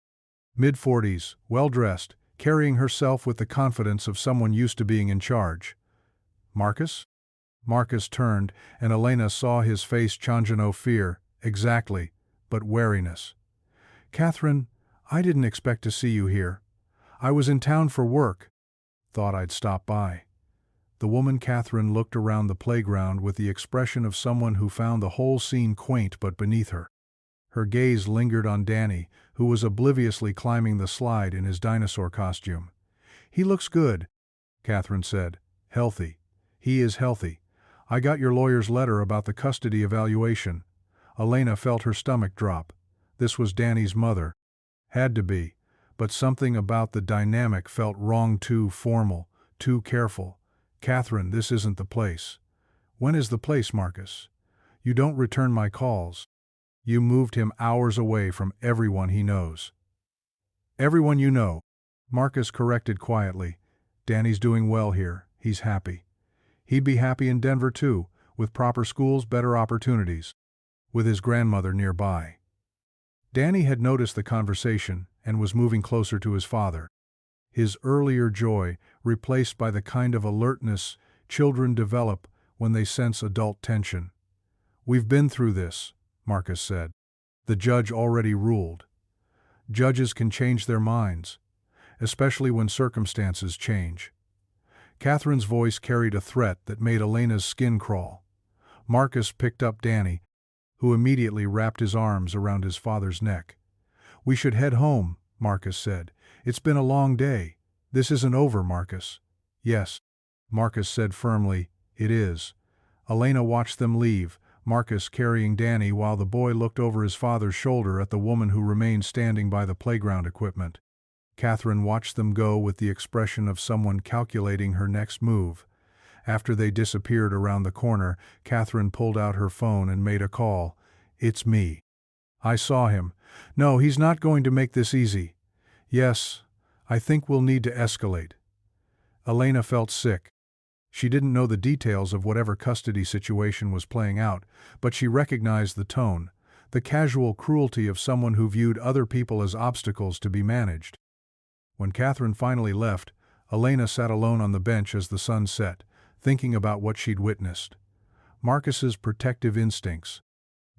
Mid-40s, well-dressed, carrying herself with the confidence of someone used to being in charge. Marcus? Marcus turned, and Elena saw his face change no fear, exactly, but wariness. Catherine, I didn't expect to see you here. I was in town for work. Thought I'd stop by. The woman Catherine looked around the playground with the expression of someone who found the whole scene quaint but beneath her. Her gaze lingered on Danny, who was obliviously climbing the slide in his dinosaur costume. He looks good, Catherine said. Healthy. He is healthy. I got your lawyer's letter about the custody evaluation. Elena felt her stomach drop. This was Danny's mother. Had to be, but something about the dynamic felt wrong, too formal, too careful. Catherine, this isn't the place. When is the place, Marcus? You don't return my calls. You moved him hours away from everyone he knows. Everyone you know, Marcus corrected quietly. Danny's doing well here. He's happy. He'd be happy in Denver too, with proper schools, better opportunities, with his grandmother nearby. Danny had noticed the conversation and was moving closer to his father. His earlier joy replaced by the kind of alertness children develop when they sense adult tension. We've been through this, Marcus said. The judge already ruled. Judges can change their minds, especially when circumstances change. Catherine's voice carried a threat that made Elena's skin crawl. Marcus picked up Danny, who immediately wrapped his arms around his father's neck. We should head home, Marcus said. It's been a long day. This isn't over, Marcus. Yes. Marcus said firmly, "It is." Elena watched them leave, Marcus carrying Danny while the boy looked over his father's shoulder at the woman who remained standing by the playground equipment. Catherine watched them go with the expression of someone calculating her next move. After they disappeared around the corner, Catherine pulled out her phone and made a call. "It's me. I saw him. No, he's not going to make this easy. Yes, I think we'll need to escalate." Elena felt sick. She didn't know the details of whatever custody situation was playing out, but she recognized the tone, the casual cruelty of someone who viewed other people as obstacles to be managed. When Catherine finally left, Elena sat alone on the bench as the sun set, thinking about what she'd witnessed. Marcus's protective instincts,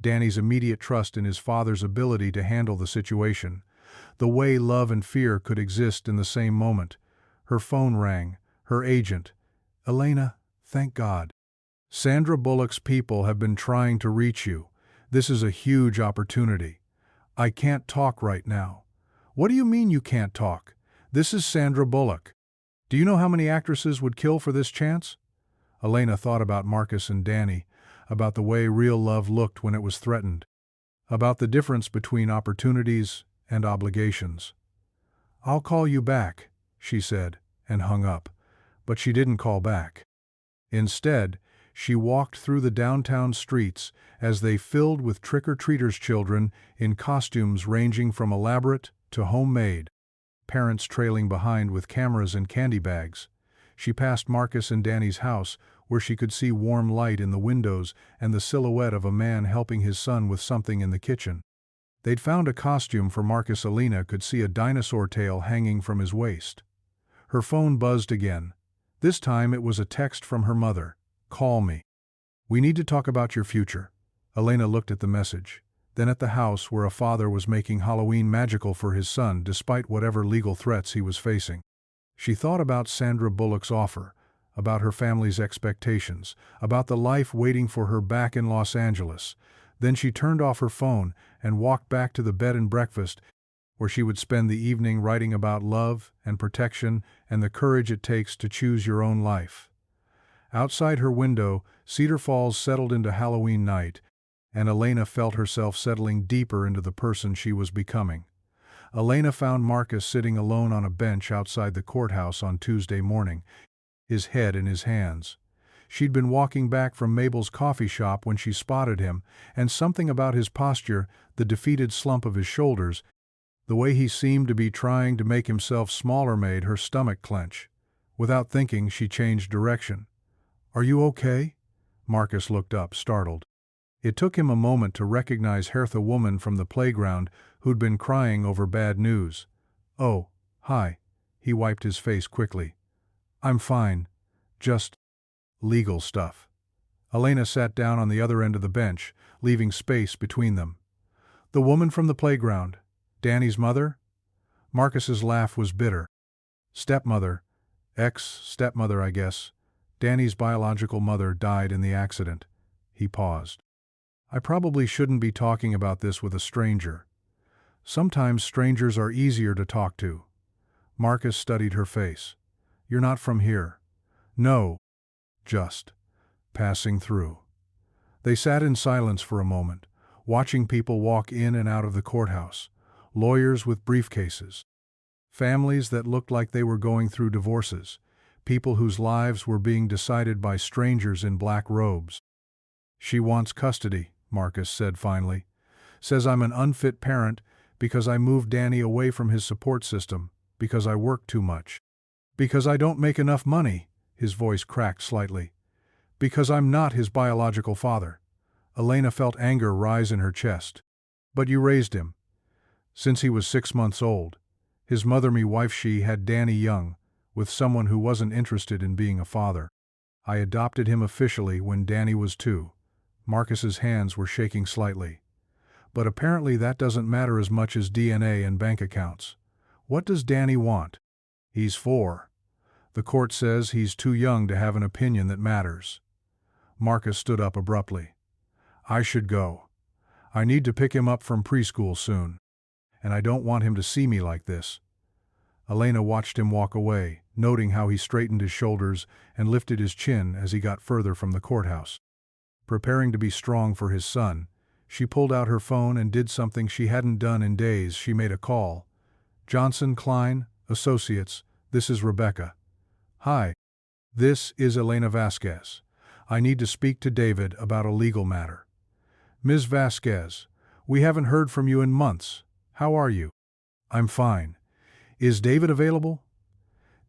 Danny's immediate trust in his father's ability to handle the situation, the way love and fear could exist in the same moment. Her phone rang, her agent. "Elena, thank God. Sandra Bullock's people have been trying to reach you. This is a huge opportunity. I can't talk right now." "What do you mean you can't talk? This is Sandra Bullock. Do you know how many actresses would kill for this chance?" Elena thought about Marcus and Danny, about the way real love looked when it was threatened, about the difference between opportunities and obligations. "I'll call you back," she said, and hung up. But she didn't call back. Instead, she walked through the downtown streets as they filled with trick-or-treaters' children in costumes ranging from elaborate to homemade, parents trailing behind with cameras and candy bags. She passed Marcus and Danny's house, where she could see warm light in the windows and the silhouette of a man helping his son with something in the kitchen. They'd found a costume for Marcus. Elena could see a dinosaur tail hanging from his waist. Her phone buzzed again. This time it was a text from her mother. "Call me. We need to talk about your future." Elena looked at the message, then at the house where a father was making Halloween magical for his son despite whatever legal threats he was facing. She thought about Sandra Bullock's offer, about her family's expectations, about the life waiting for her back in Los Angeles. Then she turned off her phone and walked back to the bed and breakfast, where she would spend the evening writing about love and protection and the courage it takes to choose your own life. Outside her window, Cedar Falls settled into Halloween night, and Elena felt herself settling deeper into the person she was becoming. Elena found Marcus sitting alone on a bench outside the courthouse on Tuesday morning, his head in his hands. She'd been walking back from Mabel's coffee shop when she spotted him, and something about his posture, the defeated slump of his shoulders, the way he seemed to be trying to make himself smaller made her stomach clench. Without thinking, she changed direction. "Are you okay?" Marcus looked up, startled. It took him a moment to recognize Hertha woman from the playground who'd been crying over bad news. "Oh, hi." He wiped his face quickly. "I'm fine. Just legal stuff." Elena sat down on the other end of the bench, leaving space between them. "The woman from the playground. Danny's mother?" Marcus's laugh was bitter. "Stepmother. Ex-stepmother, I guess. Danny's biological mother died in the accident." He paused. "I probably shouldn't be talking about this with a stranger. Sometimes strangers are easier to talk to." Marcus studied her face. "You're not from here." "No. Just passing through." They sat in silence for a moment, watching people walk in and out of the courthouse. Lawyers with briefcases. Families that looked like they were going through divorces. People whose lives were being decided by strangers in black robes. "She wants custody," Marcus said finally. "Says I'm an unfit parent because I moved Danny away from his support system, because I work too much. Because I don't make enough money," his voice cracked slightly. "Because I'm not his biological father." Elena felt anger rise in her chest. "But you raised him. Since he was 6 months old. His mother me wife she had Danny young, with someone who wasn't interested in being a father. I adopted him officially when Danny was 2. Marcus's hands were shaking slightly. "But apparently that doesn't matter as much as DNA and bank accounts. What does Danny want?" "He's 4. The court says he's too young to have an opinion that matters." Marcus stood up abruptly. "I should go. I need to pick him up from preschool soon. And I don't want him to see me like this." Elena watched him walk away, noting how he straightened his shoulders and lifted his chin as he got further from the courthouse. Preparing to be strong for his son, she pulled out her phone and did something she hadn't done in days. She made a call. "Johnson Klein, Associates, this is Rebecca." "Hi. This is Elena Vasquez. I need to speak to David about a legal matter." "Ms. Vasquez, we haven't heard from you in months. How are you?" "I'm fine. Is David available?"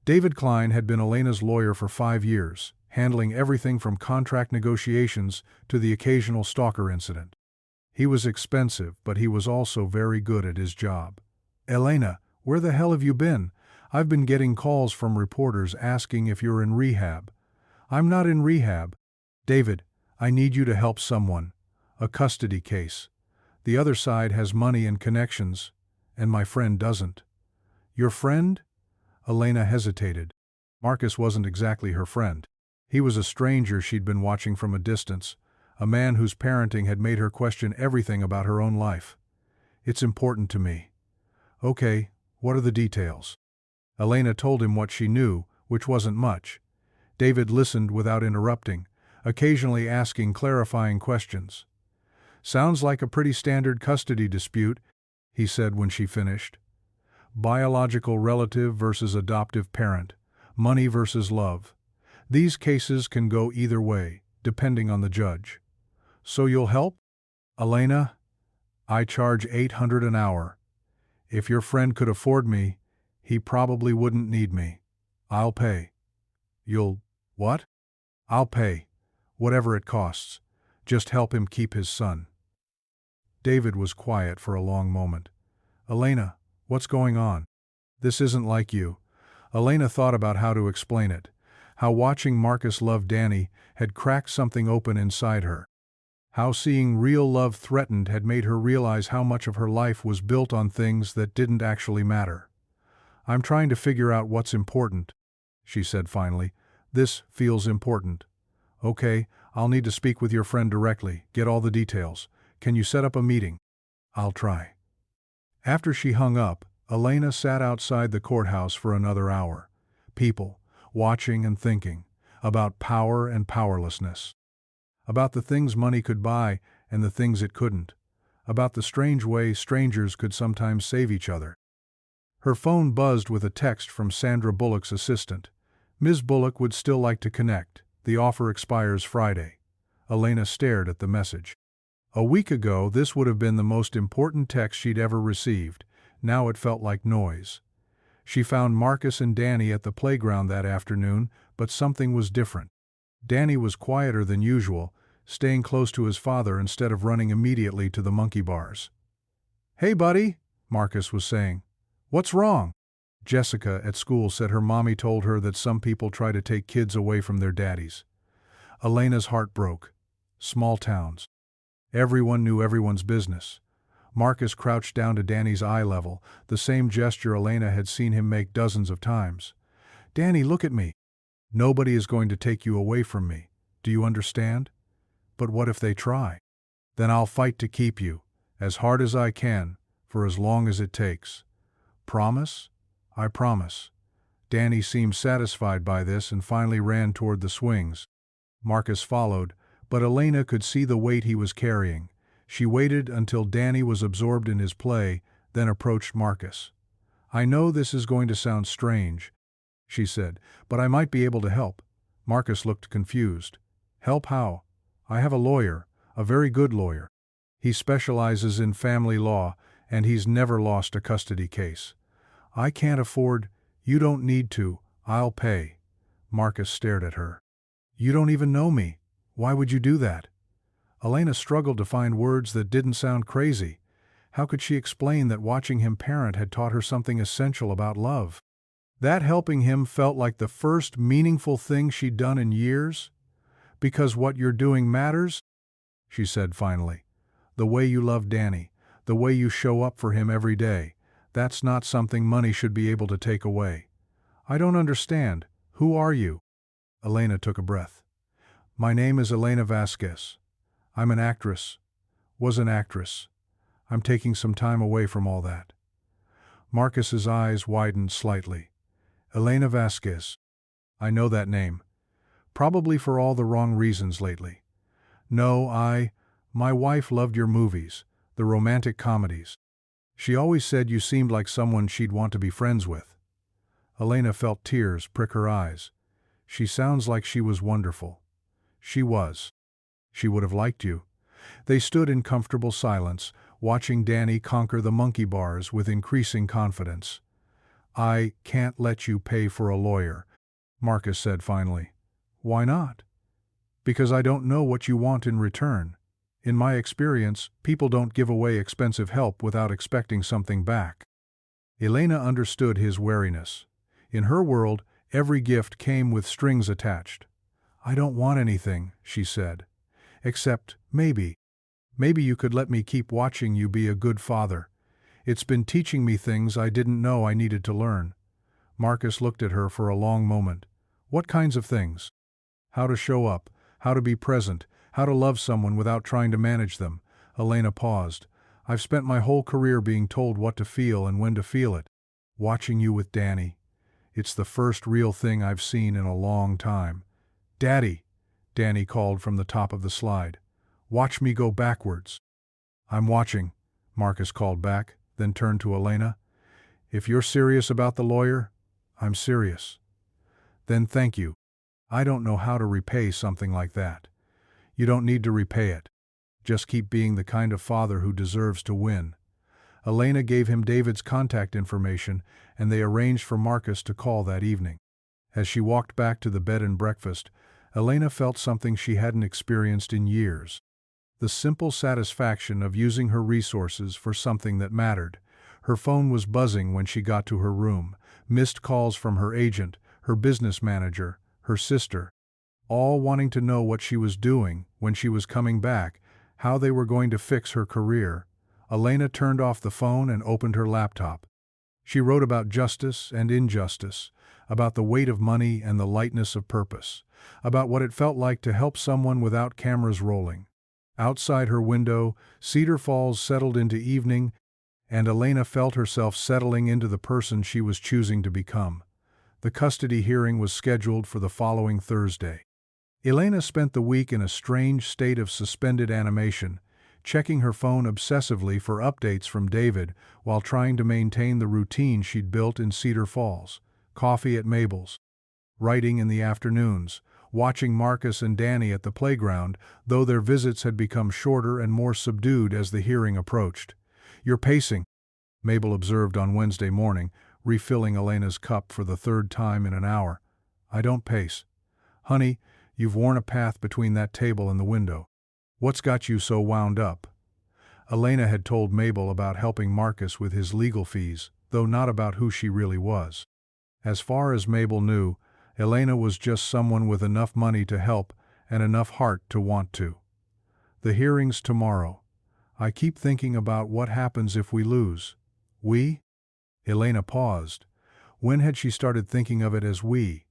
David Klein had been Elena's lawyer for 5 years, handling everything from contract negotiations to the occasional stalker incident. He was expensive, but he was also very good at his job. "Elena, where the hell have you been? I've been getting calls from reporters asking if you're in rehab." "I'm not in rehab." "David, I need you to help someone. A custody case. The other side has money and connections, and my friend doesn't." "Your friend?" Elena hesitated. Marcus wasn't exactly her friend. He was a stranger she'd been watching from a distance, a man whose parenting had made her question everything about her own life. "It's important to me." "Okay, what are the details?" Elena told him what she knew, which wasn't much. David listened without interrupting, occasionally asking clarifying questions. "Sounds like a pretty standard custody dispute," he said when she finished. "Biological relative versus adoptive parent, money versus love. These cases can go either way, depending on the judge. So you'll help?" "Elena, I charge $800 an hour. If your friend could afford me, he probably wouldn't need me. I'll pay." "You'll what?" "I'll pay. Whatever it costs. Just help him keep his son." David was quiet for a long moment. "Elena, what's going on? This isn't like you." Elena thought about how to explain it, how watching Marcus love Danny had cracked something open inside her. How seeing real love threatened had made her realize how much of her life was built on things that didn't actually matter. "I'm trying to figure out what's important," she said finally. "This feels important." "Okay, I'll need to speak with your friend directly, get all the details. Can you set up a meeting?" "I'll try." After she hung up, Elena sat outside the courthouse for another hour. People, watching and thinking, about power and powerlessness. About the things money could buy and the things it couldn't. About the strange way strangers could sometimes save each other. Her phone buzzed with a text from Sandra Bullock's assistant. "Ms. Bullock would still like to connect. The offer expires Friday." Elena stared at the message. A week ago, this would have been the most important text she'd ever received. Now it felt like noise. She found Marcus and Danny at the playground that afternoon, but something was different. Danny was quieter than usual, staying close to his father instead of running immediately to the monkey bars. "Hey, buddy," Marcus was saying. "What's wrong?" Jessica at school said her mommy told her that some people try to take kids away from their daddies. Elena's heart broke. Small towns. Everyone knew everyone's business. Marcus crouched down to Danny's eye level, the same gesture Elena had seen him make dozens of times. "Danny, look at me. Nobody is going to take you away from me. Do you understand? But what if they try? Then I'll fight to keep you, as hard as I can, for as long as it takes. Promise?" "I promise." Danny seemed satisfied by this and finally ran toward the swings. Marcus followed, but Elena could see the weight he was carrying. She waited until Danny was absorbed in his play, then approached Marcus. "I know this is going to sound strange," she said, "but I might be able to help." Marcus looked confused. "Help how?" "I have a lawyer, a very good lawyer. He specializes in family law, and he's never lost a custody case." "I can't afford—" "You don't need to. I'll pay." Marcus stared at her. "You don't even know me. Why would you do that?" Elena struggled to find words that didn't sound crazy. How could she explain that watching him parent had taught her something essential about love? That helping him felt like the first meaningful thing she'd done in years? "Because what you're doing matters," she said finally. "The way you love Danny, the way you show up for him every day, that's not something money should be able to take away." "I don't understand. Who are you?" Elena took a breath. "My name is Elena Vasquez. I'm an actress. Was an actress. I'm taking some time away from all that." Marcus's eyes widened slightly. Elena Vasquez. I know that name. Probably for all the wrong reasons lately. No, my wife loved your movies, the romantic comedies. She always said you seemed like someone she'd want to be friends with. Elena felt tears prick her eyes. She sounds like she was wonderful. She was. She would have liked you. They stood in comfortable silence, watching Danny conquer the monkey bars with increasing confidence. I can't let you pay for a lawyer, Marcus said finally. Why not? Because I don't know what you want in return. In my experience, people don't give away expensive help without expecting something back. Elena understood his wariness. In her world, every gift came with strings attached. I don't want anything, she said. Except, maybe you could let me keep watching you be a good father. It's been teaching me things I didn't know I needed to learn. Marcus looked at her for a long moment. What kinds of things? How to show up, how to be present, how to love someone without trying to manage them. Elena paused. I've spent my whole career being told what to feel and when to feel it. Watching you with Danny. It's the first real thing I've seen in a long time. Daddy, Danny called from the top of the slide. Watch me go backwards. I'm watching, Marcus called back, then turned to Elena. If you're serious about the lawyer, I'm serious. Then thank you. I don't know how to repay something like that. You don't need to repay it. Just keep being the kind of father who deserves to win. Elena gave him David's contact information, and they arranged for Marcus to call that evening. As she walked back to the bed and breakfast, Elena felt something she hadn't experienced in years. The simple satisfaction of using her resources for something that mattered. Her phone was buzzing when she got to her room. Missed calls from her agent, her business manager, her sister, all wanting to know what she was doing, when she was coming back, how they were going to fix her career. Elena turned off the phone and opened her laptop. She wrote about justice and injustice, about the weight of money and the lightness of purpose, about what it felt like to help someone without cameras rolling. Outside her window, Cedar Falls settled into evening, and Elena felt herself settling into the person she was choosing to become. The custody hearing was scheduled for the following Thursday. Elena spent the week in a strange state of suspended animation, checking her phone obsessively for updates from David while trying to maintain the routine she'd built in Cedar Falls. Coffee at Mabel's. Writing in the afternoons. Watching Marcus and Danny at the playground, though their visits had become shorter and more subdued as the hearing approached. You're pacing, Mabel observed on Wednesday morning, refilling Elena's cup for the third time in an hour. I don't pace. Honey, you've worn a path between that table and the window. What's got you so wound up? Elena had told Mabel about helping Marcus with his legal fees, though not about who she really was. As far as Mabel knew, Elena was just someone with enough money to help and enough heart to want to. The hearing's tomorrow. I keep thinking about what happens if we lose. We? Elena paused. When had she started thinking of it as we?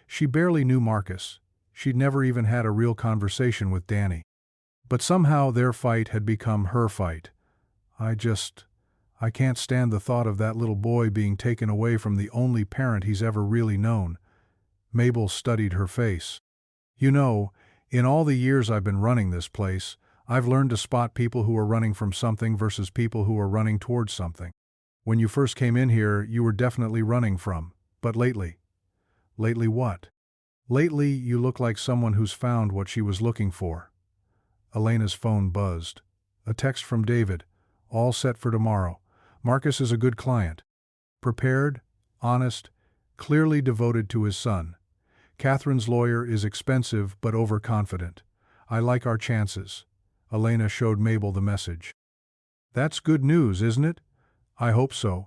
She barely knew Marcus. She'd never even had a real conversation with Danny. But somehow their fight had become her fight. I can't stand the thought of that little boy being taken away from the only parent he's ever really known. Mabel studied her face. You know, in all the years I've been running this place, I've learned to spot people who are running from something versus people who are running towards something. When you first came in here, you were definitely running from. But lately? Lately what? Lately, you look like someone who's found what she was looking for. Elena's phone buzzed. A text from David. All set for tomorrow. Marcus is a good client. Prepared, honest, clearly devoted to his son. Catherine's lawyer is expensive but overconfident. I like our chances. Elena showed Mabel the message. That's good news, isn't it? I hope so.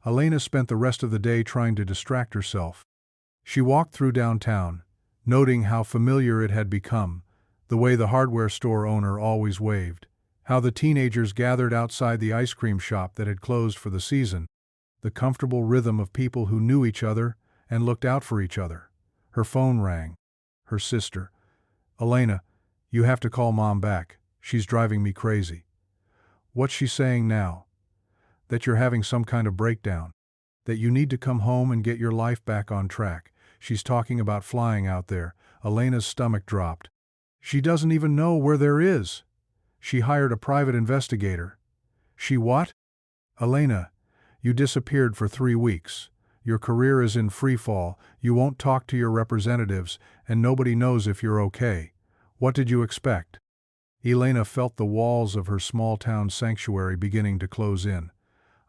Elena spent the rest of the day trying to distract herself. She walked through downtown, noting how familiar it had become, the way the hardware store owner always waved, how the teenagers gathered outside the ice cream shop that had closed for the season, the comfortable rhythm of people who knew each other and looked out for each other. Her phone rang. Her sister. Elena, you have to call Mom back. She's driving me crazy. What's she saying now? that you're having some kind of breakdown, that you need to come home and get your life back on track. She's talking about flying out there. Elena's stomach dropped. She doesn't even know where there is. She hired a private investigator. She what? Elena, you disappeared for 3 weeks. Your career is in free fall, you won't talk to your representatives, and nobody knows if you're okay. What did you expect? Elena felt the walls of her small-town sanctuary beginning to close in.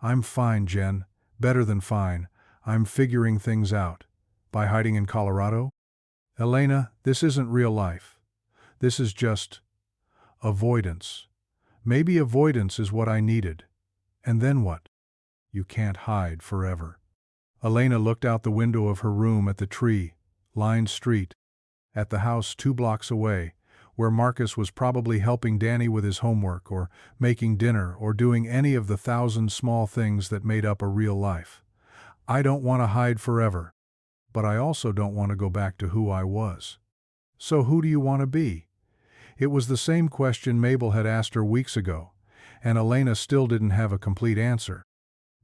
I'm fine, Jen. Better than fine. I'm figuring things out. By hiding in Colorado? Elena, this isn't real life. This is just avoidance. Maybe avoidance is what I needed. And then what? You can't hide forever. Elena looked out the window of her room at the tree-lined street, at the house 2 blocks away, where Marcus was probably helping Danny with his homework or making dinner or doing any of the 1,000 small things that made up a real life. I don't want to hide forever, but I also don't want to go back to who I was. So who do you want to be? It was the same question Mabel had asked her weeks ago, and Elena still didn't have a complete answer.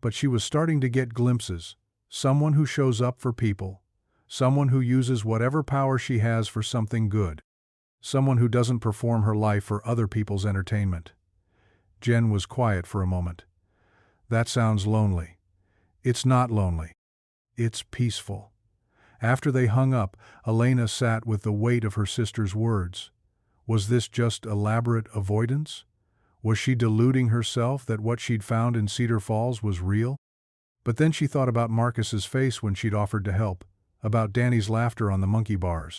But she was starting to get glimpses. Someone who shows up for people. Someone who uses whatever power she has for something good. Someone who doesn't perform her life for other people's entertainment. Jen was quiet for a moment. That sounds lonely. It's not lonely. It's peaceful. After they hung up, Elena sat with the weight of her sister's words. Was this just elaborate avoidance? Was she deluding herself that what she'd found in Cedar Falls was real? But then she thought about Marcus's face when she'd offered to help, about Danny's laughter on the monkey bars,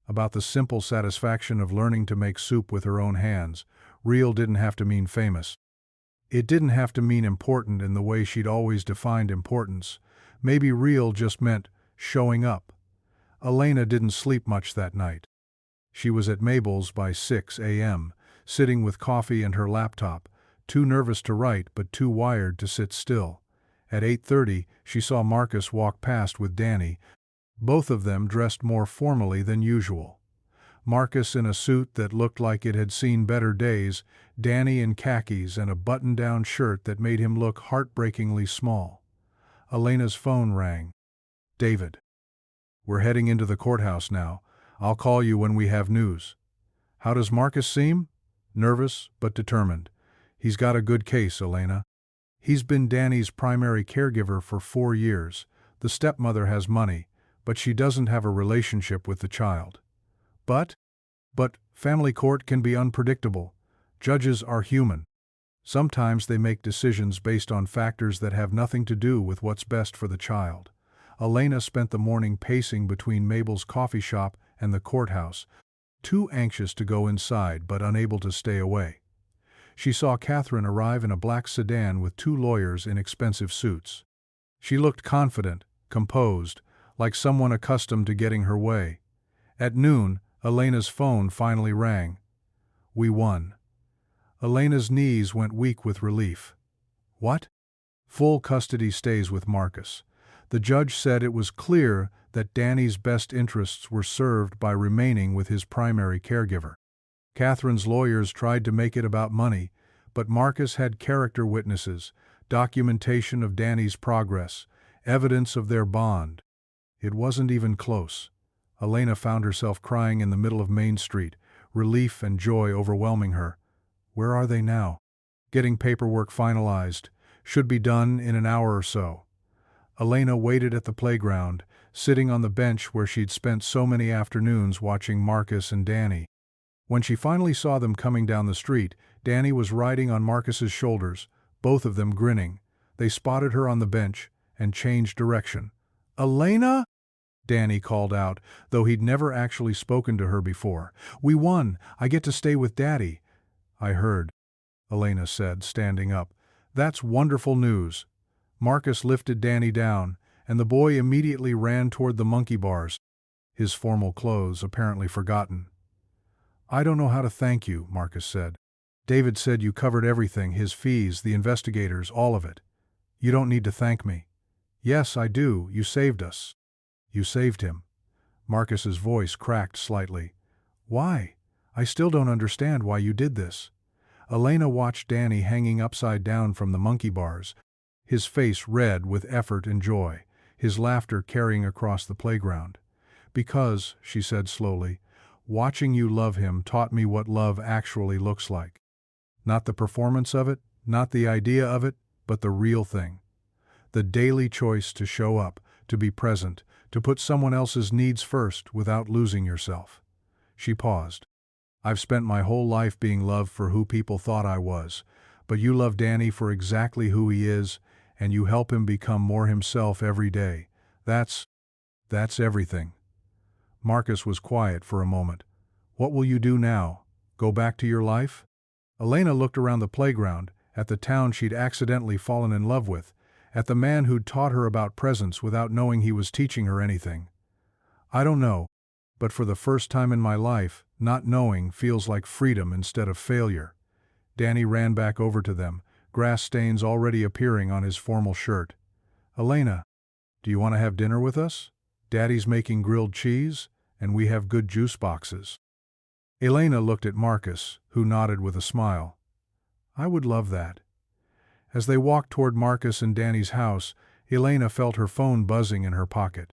about the simple satisfaction of learning to make soup with her own hands. Real didn't have to mean famous. It didn't have to mean important in the way she'd always defined importance. Maybe real just meant showing up. Elena didn't sleep much that night. She was at Mabel's by 6 a.m., sitting with coffee and her laptop, too nervous to write but too wired to sit still. At 8:30, she saw Marcus walk past with Danny, both of them dressed more formally than usual. Marcus in a suit that looked like it had seen better days, Danny in khakis and a button-down shirt that made him look heartbreakingly small. Elena's phone rang. David. We're heading into the courthouse now. I'll call you when we have news. How does Marcus seem? Nervous, but determined. He's got a good case, Elena. He's been Danny's primary caregiver for 4 years. The stepmother has money, but she doesn't have a relationship with the child. But family court can be unpredictable. Judges are human. Sometimes they make decisions based on factors that have nothing to do with what's best for the child. Elena spent the morning pacing between Mabel's coffee shop and the courthouse, too anxious to go inside but unable to stay away. She saw Catherine arrive in a black sedan with 2 lawyers in expensive suits. She looked confident, composed, like someone accustomed to getting her way. At noon, Elena's phone finally rang. We won. Elena's knees went weak with relief. What? Full custody stays with Marcus. The judge said it was clear that Danny's best interests were served by remaining with his primary caregiver. Catherine's lawyers tried to make it about money, but Marcus had character witnesses, documentation of Danny's progress, evidence of their bond. It wasn't even close. Elena found herself crying in the middle of Main Street, relief and joy overwhelming her. Where are they now? Getting paperwork finalized. Should be done in an hour or so. Elena waited at the playground, sitting on the bench where she'd spent so many afternoons watching Marcus and Danny. When she finally saw them coming down the street, Danny was riding on Marcus's shoulders, both of them grinning. They spotted her on the bench and changed direction. Elena? Danny called out, though he'd never actually spoken to her before. We won. I get to stay with Daddy. I heard, Elena said, standing up. That's wonderful news. Marcus lifted Danny down, and the boy immediately ran toward the monkey bars, his formal clothes apparently forgotten. I don't know how to thank you, Marcus said. David said you covered everything, his fees, the investigators, all of it. You don't need to thank me. Yes, I do. You saved us. You saved him. Marcus's voice cracked slightly. Why? I still don't understand why you did this. Elena watched Danny hanging upside down from the monkey bars, his face red with effort and joy, his laughter carrying across the playground. "Because," she said slowly, "watching you love him taught me what love actually looks like. Not the performance of it, not the idea of it, but the real thing. The daily choice to show up, to be present, to put someone else's needs first without losing yourself." She paused. "I've spent my whole life being loved for who people thought I was, but you love Danny for exactly who he is, and you help him become more himself every day. That's everything." Marcus was quiet for a moment. "What will you do now? Go back to your life?" Elena looked around the playground, at the town she'd accidentally fallen in love with, at the man who'd taught her about presence without knowing he was teaching her anything. "I don't know, but for the first time in my life, not knowing feels like freedom instead of failure." Danny ran back over to them, grass stains already appearing on his formal shirt. "Elena, do you want to have dinner with us? Daddy's making grilled cheese, and we have good juice boxes." Elena looked at Marcus, who nodded with a smile. "I would love that." As they walked toward Marcus and Danny's house, Elena felt her phone buzzing in her pocket.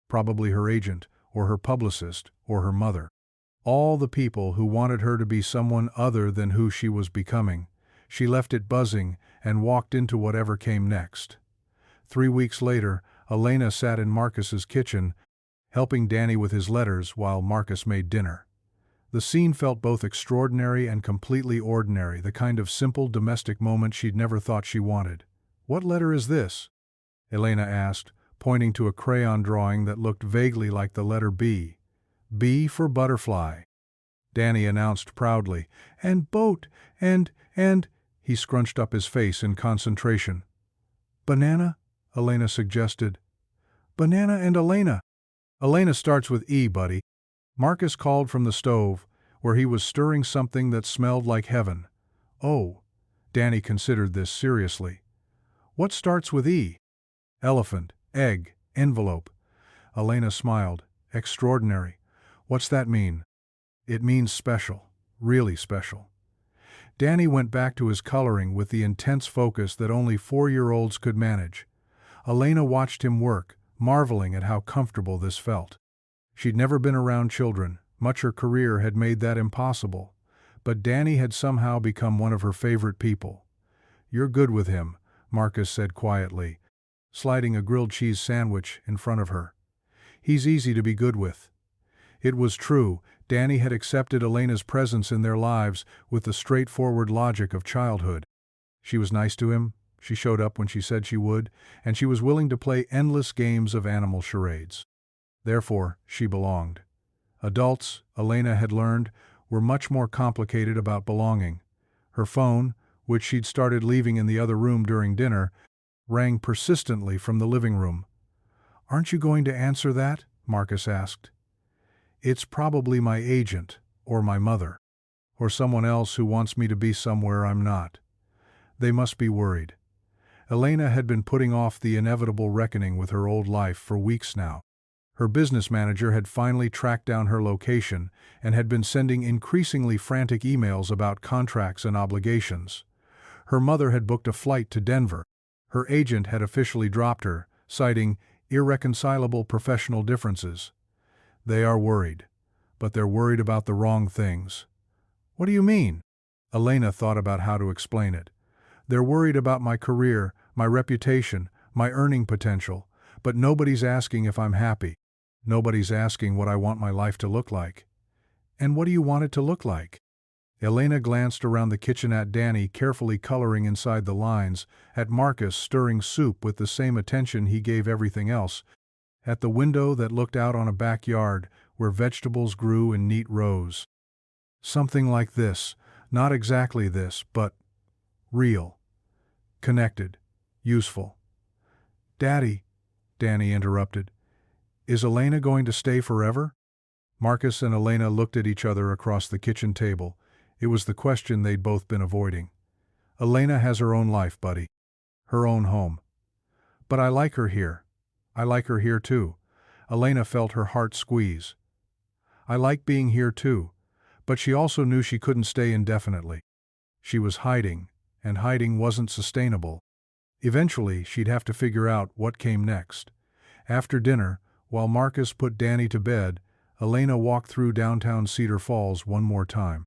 Probably her agent, or her publicist, or her mother. All the people who wanted her to be someone other than who she was becoming. She left it buzzing and walked into whatever came next. 3 weeks later, Elena sat in Marcus's kitchen, helping Danny with his letters while Marcus made dinner. The scene felt both extraordinary and completely ordinary, the kind of simple domestic moment she'd never thought she wanted. "What letter is this?" Elena asked, pointing to a crayon drawing that looked vaguely like the letter B. "B for butterfly," Danny announced proudly. "And boat, and," he scrunched up his face in concentration. "Banana?" Elena suggested. "Banana and Elena." "Elena starts with E, buddy." Marcus called from the stove, where he was stirring something that smelled like heaven. "Oh." Danny considered this seriously. "What starts with E?" "Elephant, egg, envelope." Elena smiled. "Extraordinary. What's that mean?" "It means special. Really special." Danny went back to his coloring with the intense focus that only 4-year-olds could manage. Elena watched him work, marveling at how comfortable this felt. She'd never been around children, much her career had made that impossible, but Danny had somehow become one of her favorite people. "You're good with him," Marcus said quietly, sliding a grilled cheese sandwich in front of her. "He's easy to be good with." It was true, Danny had accepted Elena's presence in their lives with the straightforward logic of childhood. She was nice to him, she showed up when she said she would, and she was willing to play endless games of animal charades. Therefore, she belonged. Adults, Elena had learned, were much more complicated about belonging. Her phone, which she'd started leaving in the other room during dinner, rang persistently from the living room. "Aren't you going to answer that?" Marcus asked. "It's probably my agent, or my mother, or someone else who wants me to be somewhere I'm not. They must be worried." Elena had been putting off the inevitable reckoning with her old life for weeks now. Her business manager had finally tracked down her location and had been sending increasingly frantic emails about contracts and obligations. Her mother had booked a flight to Denver. Her agent had officially dropped her, citing irreconcilable professional differences. They are worried, but they're worried about the wrong things. "What do you mean?" Elena thought about how to explain it. "They're worried about my career, my reputation, my earning potential, but nobody's asking if I'm happy. Nobody's asking what I want my life to look like." "And what do you want it to look like?" Elena glanced around the kitchen at Danny carefully coloring inside the lines, at Marcus stirring soup with the same attention he gave everything else, at the window that looked out on a backyard where vegetables grew in neat rows. "Something like this, not exactly this, but real. Connected. Useful." "Daddy," Danny interrupted, "is Elena going to stay forever?" Marcus and Elena looked at each other across the kitchen table. It was the question they'd both been avoiding. "Elena has her own life, buddy. Her own home. But I like her here. I like her here too." Elena felt her heart squeeze. "I like being here too," but she also knew she couldn't stay indefinitely. She was hiding, and hiding wasn't sustainable. Eventually, she'd have to figure out what came next. After dinner, while Marcus put Danny to bed, Elena walked through downtown Cedar Falls one more time.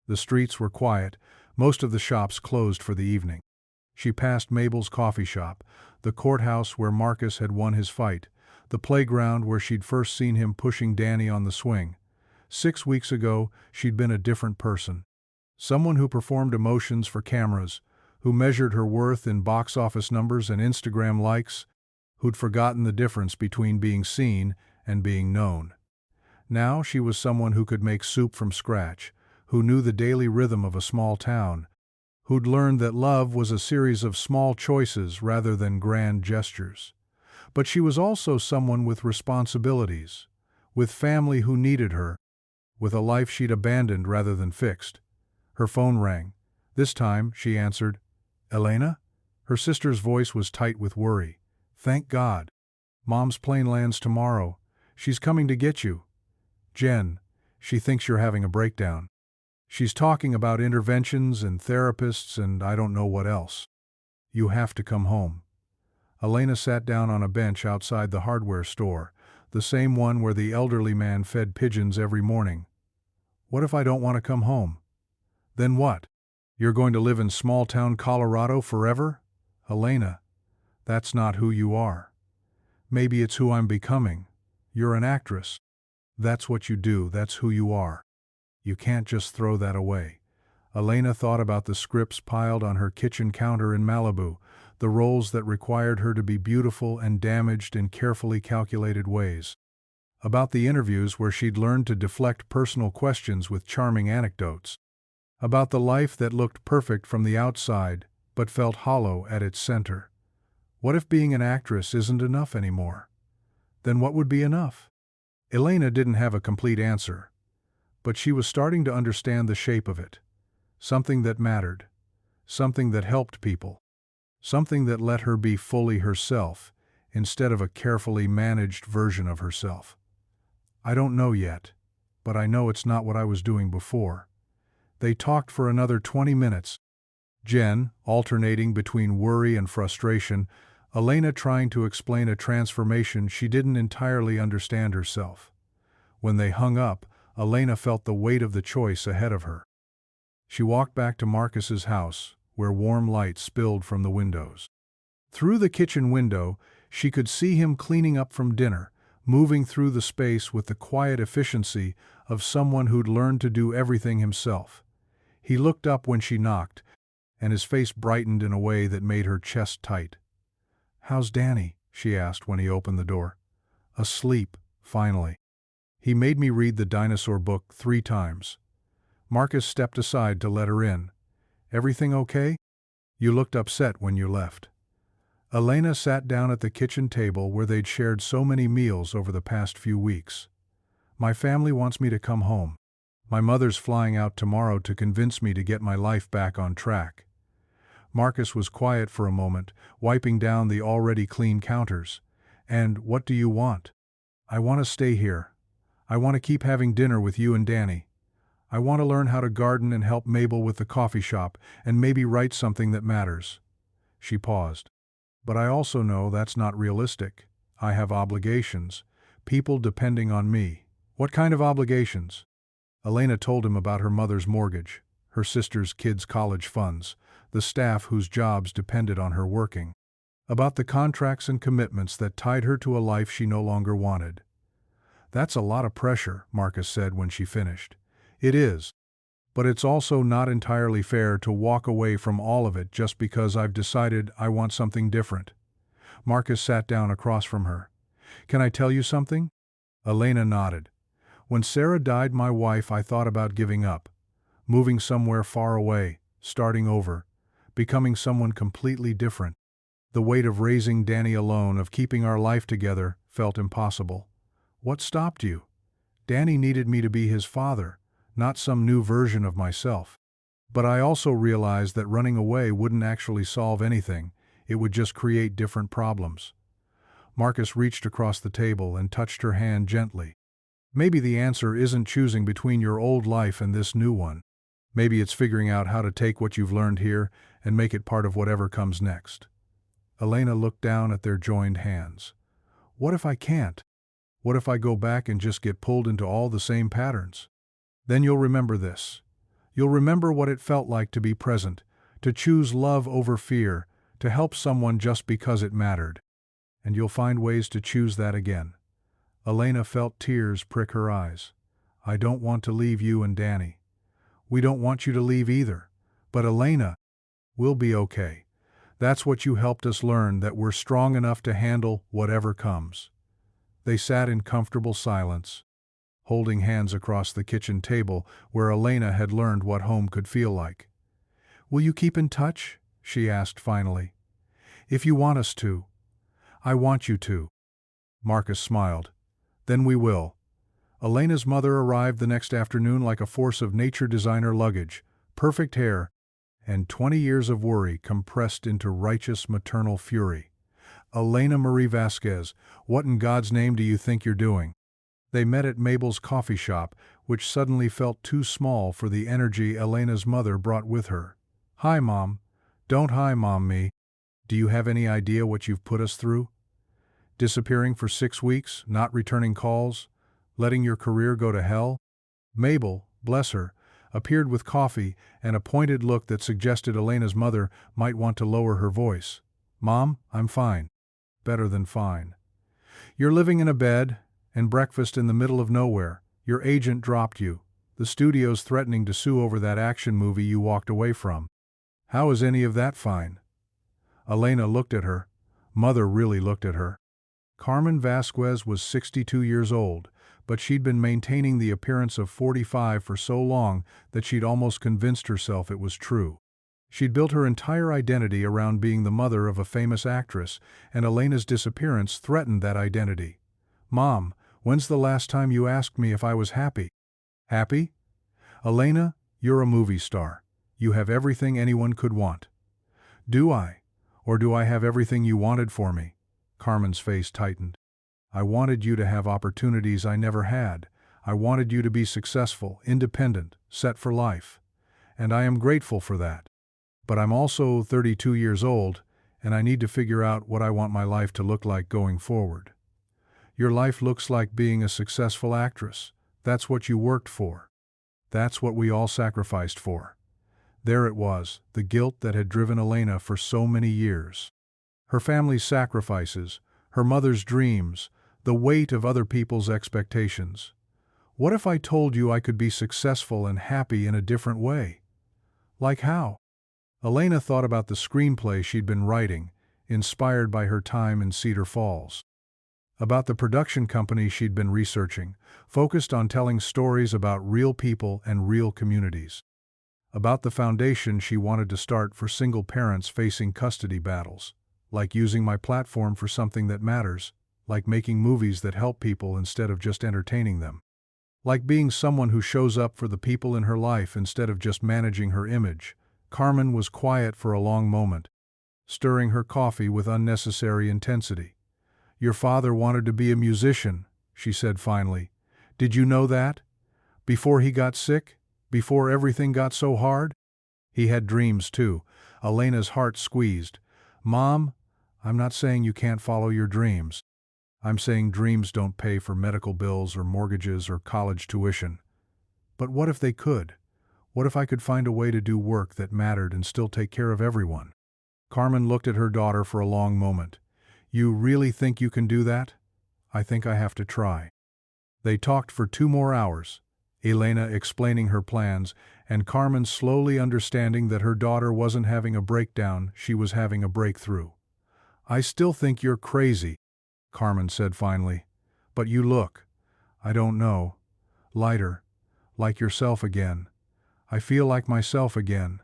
The streets were quiet, most of the shops closed for the evening. She passed Mabel's coffee shop, the courthouse where Marcus had won his fight, the playground where she'd first seen him pushing Danny on the swing. 6 weeks ago, she'd been a different person. Someone who performed emotions for cameras, who measured her worth in box office numbers and Instagram likes, who'd forgotten the difference between being seen and being known. Now she was someone who could make soup from scratch, who knew the daily rhythm of a small town, who'd learned that love was a series of small choices rather than grand gestures. But she was also someone with responsibilities, with family who needed her, with a life she'd abandoned rather than fixed. Her phone rang. This time, she answered. "Elena?" Her sister's voice was tight with worry. "Thank God. Mom's plane lands tomorrow. She's coming to get you." "Jen, she thinks you're having a breakdown. She's talking about interventions and therapists and I don't know what else. You have to come home." Elena sat down on a bench outside the hardware store, the same one where the elderly man fed pigeons every morning. "What if I don't want to come home?" "Then what? You're going to live in small-town Colorado forever?" "Elena, that's not who you are. Maybe it's who I'm becoming. You're an actress. That's what you do, that's who you are. You can't just throw that away." Elena thought about the scripts piled on her kitchen counter in Malibu, the roles that required her to be beautiful and damaged in carefully calculated ways. About the interviews where she'd learned to deflect personal questions with charming anecdotes. About the life that looked perfect from the outside, but felt hollow at its center. What if being an actress isn't enough anymore? Then what would be enough? Elena didn't have a complete answer, but she was starting to understand the shape of it. Something that mattered. Something that helped people. Something that let her be fully herself, instead of a carefully managed version of herself. "I don't know yet, but I know it's not what I was doing before." They talked for another 20 minutes. Jen, alternating between worry and frustration, Elena trying to explain a transformation she didn't entirely understand herself. When they hung up, Elena felt the weight of the choice ahead of her. She walked back to Marcus's house, where warm light spilled from the windows. Through the kitchen window, she could see him cleaning up from dinner, moving through the space with the quiet efficiency of someone who'd learned to do everything himself. He looked up when she knocked, and his face brightened in a way that made her chest tight. "How's Danny?" she asked when he opened the door. "Asleep, finally. He made me read the dinosaur book 3 times. Marcus stepped aside to let her in. "Everything okay? You looked upset when you left." Elena sat down at the kitchen table where they'd shared so many meals over the past few weeks. "My family wants me to come home. My mother's flying out tomorrow to convince me to get my life back on track." Marcus was quiet for a moment, wiping down the already clean counters. "And what do you want?" "I want to stay here. I want to keep having dinner with you and Danny. I want to learn how to garden and help Mabel with the coffee shop, and maybe write something that matters." She paused. "But I also know that's not realistic. I have obligations, people depending on me." "What kind of obligations?" Elena told him about her mother's mortgage, her sister's kids' college funds, the staff whose jobs depended on her working. About the contracts and commitments that tied her to a life she no longer wanted. "That's a lot of pressure," Marcus said when she finished. "It is. But it's also not entirely fair to walk away from all of it just because I've decided I want something different." Marcus sat down across from her. "Can I tell you something?" Elena nodded. "When Sarah died, my wife, I thought about giving up. Moving somewhere far away, starting over, becoming someone completely different. The weight of raising Danny alone, of keeping our life together, felt impossible." "What stopped you?" "Danny needed me to be his father, not some new version of myself. But I also realized that running away wouldn't actually solve anything, it would just create different problems." Marcus reached across the table and touched her hand gently. "Maybe the answer isn't choosing between your old life and this new one. Maybe it's figuring out how to take what you've learned here and make it part of whatever comes next. Elena looked down at their joined hands. What if I can't? What if I go back and just get pulled into all the same patterns? Then you'll remember this. You'll remember what it felt like to be present, to choose love over fear, to help someone just because it mattered. And you'll find ways to choose that again. Elena felt tears prick her eyes. I don't want to leave you and Danny. We don't want you to leave either. But Elena, we'll be okay. That's what you helped us learn, that we're strong enough to handle whatever comes. They sat in comfortable silence, holding hands across the kitchen table where Elena had learned what home could feel like. Will you keep in touch? She asked finally. If you want us to. I want you to. Marcus smiled. Then we will. Elena's mother arrived the next afternoon like a force of nature designer luggage, perfect hair, and 20 years of worry compressed into righteous maternal fury. Elena Marie Vasquez, what in God's name do you think you're doing? They met at Mabel's coffee shop, which suddenly felt too small for the energy Elena's mother brought with her. Hi, Mom. Don't hi, Mom, me. Do you have any idea what you've put us through? Disappearing for 6 weeks, not returning calls, letting your career go to hell? Mabel, bless her, appeared with coffee and a pointed look that suggested Elena's mother might want to lower her voice. Mom, I'm fine. Better than fine. You're living in a bed and breakfast in the middle of nowhere. Your agent dropped you. The studio's threatening to sue over that action movie you walked away from. How is any of that fine? Elena looked at her. Mother really looked at her. Carmen Vasquez was 62 years old, but she'd been maintaining the appearance of 45 for so long that she'd almost convinced herself it was true. She'd built her entire identity around being the mother of a famous actress, and Elena's disappearance threatened that identity. Mom, when's the last time you asked me if I was happy? Happy? Elena, you're a movie star. You have everything anyone could want. Do I? Or do I have everything you wanted for me? Carmen's face tightened. I wanted you to have opportunities I never had. I wanted you to be successful, independent, set for life. And I am grateful for that. But I'm also 32 years old, and I need to figure out what I want my life to look like going forward. Your life looks like being a successful actress. That's what you worked for. That's what we all sacrificed for. There it was, the guilt that had driven Elena for so many years. Her family's sacrifices, her mother's dreams, the weight of other people's expectations. What if I told you I could be successful and happy in a different way? Like how? Elena thought about the screenplay she'd been writing, inspired by her time in Cedar Falls. About the production company she'd been researching, focused on telling stories about real people and real communities. About the foundation she wanted to start for single parents facing custody battles, like using my platform for something that matters, like making movies that help people instead of just entertaining them. Like being someone who shows up for the people in her life instead of just managing her image. Carmen was quiet for a long moment, stirring her coffee with unnecessary intensity. Your father wanted to be a musician, she said finally. Did you know that? Before he got sick? Before everything got so hard? He had dreams too. Elena's heart squeezed. Mom, I'm not saying you can't follow your dreams. I'm saying dreams don't pay for medical bills or mortgages or college tuition. But what if they could? What if I could find a way to do work that mattered and still take care of everyone? Carmen looked at her daughter for a long moment. You really think you can do that? I think I have to try. They talked for 2 more hours, Elena explaining her plans, and Carmen slowly understanding that her daughter wasn't having a breakdown, she was having a breakthrough. I still think you're crazy, Carmen said finally. But you look, I don't know, lighter, like yourself again. I feel like myself again.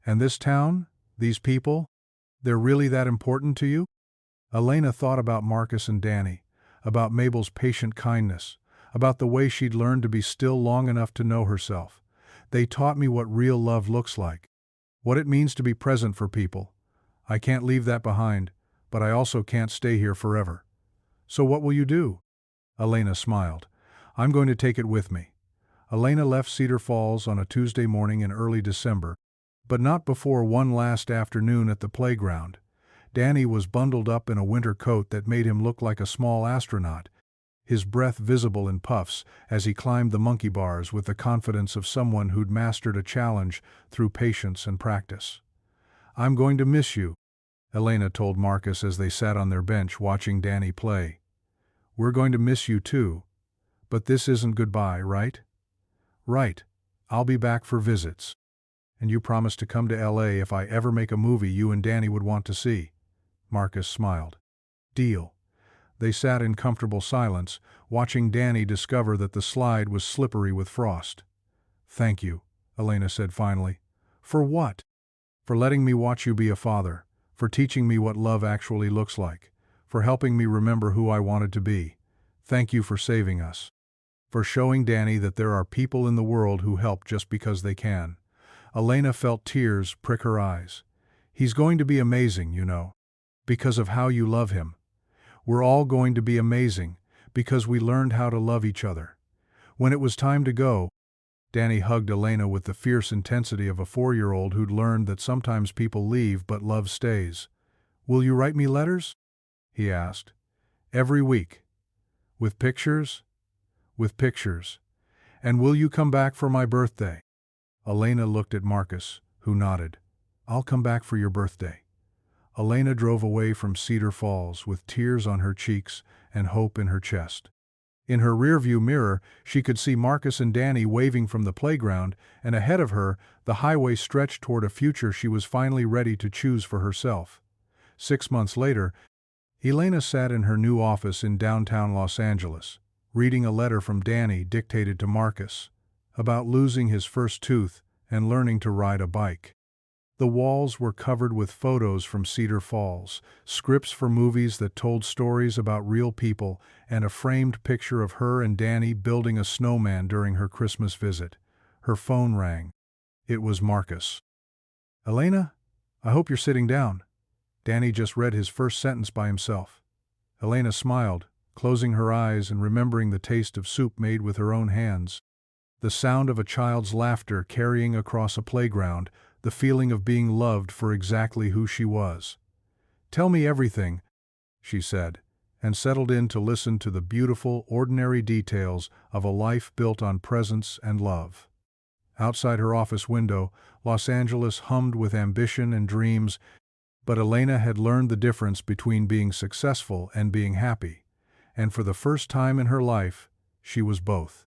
And this town, these people, they're really that important to you? Elena thought about Marcus and Danny, about Mabel's patient kindness, about the way she'd learned to be still long enough to know herself. They taught me what real love looks like, what it means to be present for people. I can't leave that behind, but I also can't stay here forever. So what will you do? Elena smiled. I'm going to take it with me. Elena left Cedar Falls on a Tuesday morning in early December, but not before one last afternoon at the playground. Danny was bundled up in a winter coat that made him look like a small astronaut, his breath visible in puffs as he climbed the monkey bars with the confidence of someone who'd mastered a challenge through patience and practice. "I'm going to miss you," Elena told Marcus as they sat on their bench watching Danny play. "We're going to miss you too. But this isn't goodbye, right?" "Right. I'll be back for visits. And you promise to come to LA if I ever make a movie you and Danny would want to see." Marcus smiled. "Deal." They sat in comfortable silence, watching Danny discover that the slide was slippery with frost. "Thank you," Elena said finally. "For what?" "For letting me watch you be a father, for teaching me what love actually looks like, for helping me remember who I wanted to be. Thank you for saving us. For showing Danny that there are people in the world who help just because they can." Elena felt tears prick her eyes. "He's going to be amazing, you know. Because of how you love him. We're all going to be amazing, because we learned how to love each other." When it was time to go, Danny hugged Elena with the fierce intensity of a 4-year-old who'd learned that sometimes people leave but love stays. "Will you write me letters?" he asked. "Every week. With pictures?" "With pictures. And will you come back for my birthday?" Elena looked at Marcus, who nodded. "I'll come back for your birthday." Elena drove away from Cedar Falls with tears on her cheeks and hope in her chest. In her rearview mirror, she could see Marcus and Danny waving from the playground, and ahead of her, the highway stretched toward a future she was finally ready to choose for herself. 6 months later, Elena sat in her new office in downtown Los Angeles, reading a letter from Danny dictated to Marcus, about losing his first tooth and learning to ride a bike. The walls were covered with photos from Cedar Falls, scripts for movies that told stories about real people, and a framed picture of her and Danny building a snowman during her Christmas visit. Her phone rang. It was Marcus. "Elena, I hope you're sitting down." Danny just read his first sentence by himself. Elena smiled, closing her eyes and remembering the taste of soup made with her own hands. The sound of a child's laughter carrying across a playground, the feeling of being loved for exactly who she was. "Tell me everything," she said, and settled in to listen to the beautiful, ordinary details of a life built on presence and love. Outside her office window, Los Angeles hummed with ambition and dreams, but Elena had learned the difference between being successful and being happy, and for the first time in her life, she was both.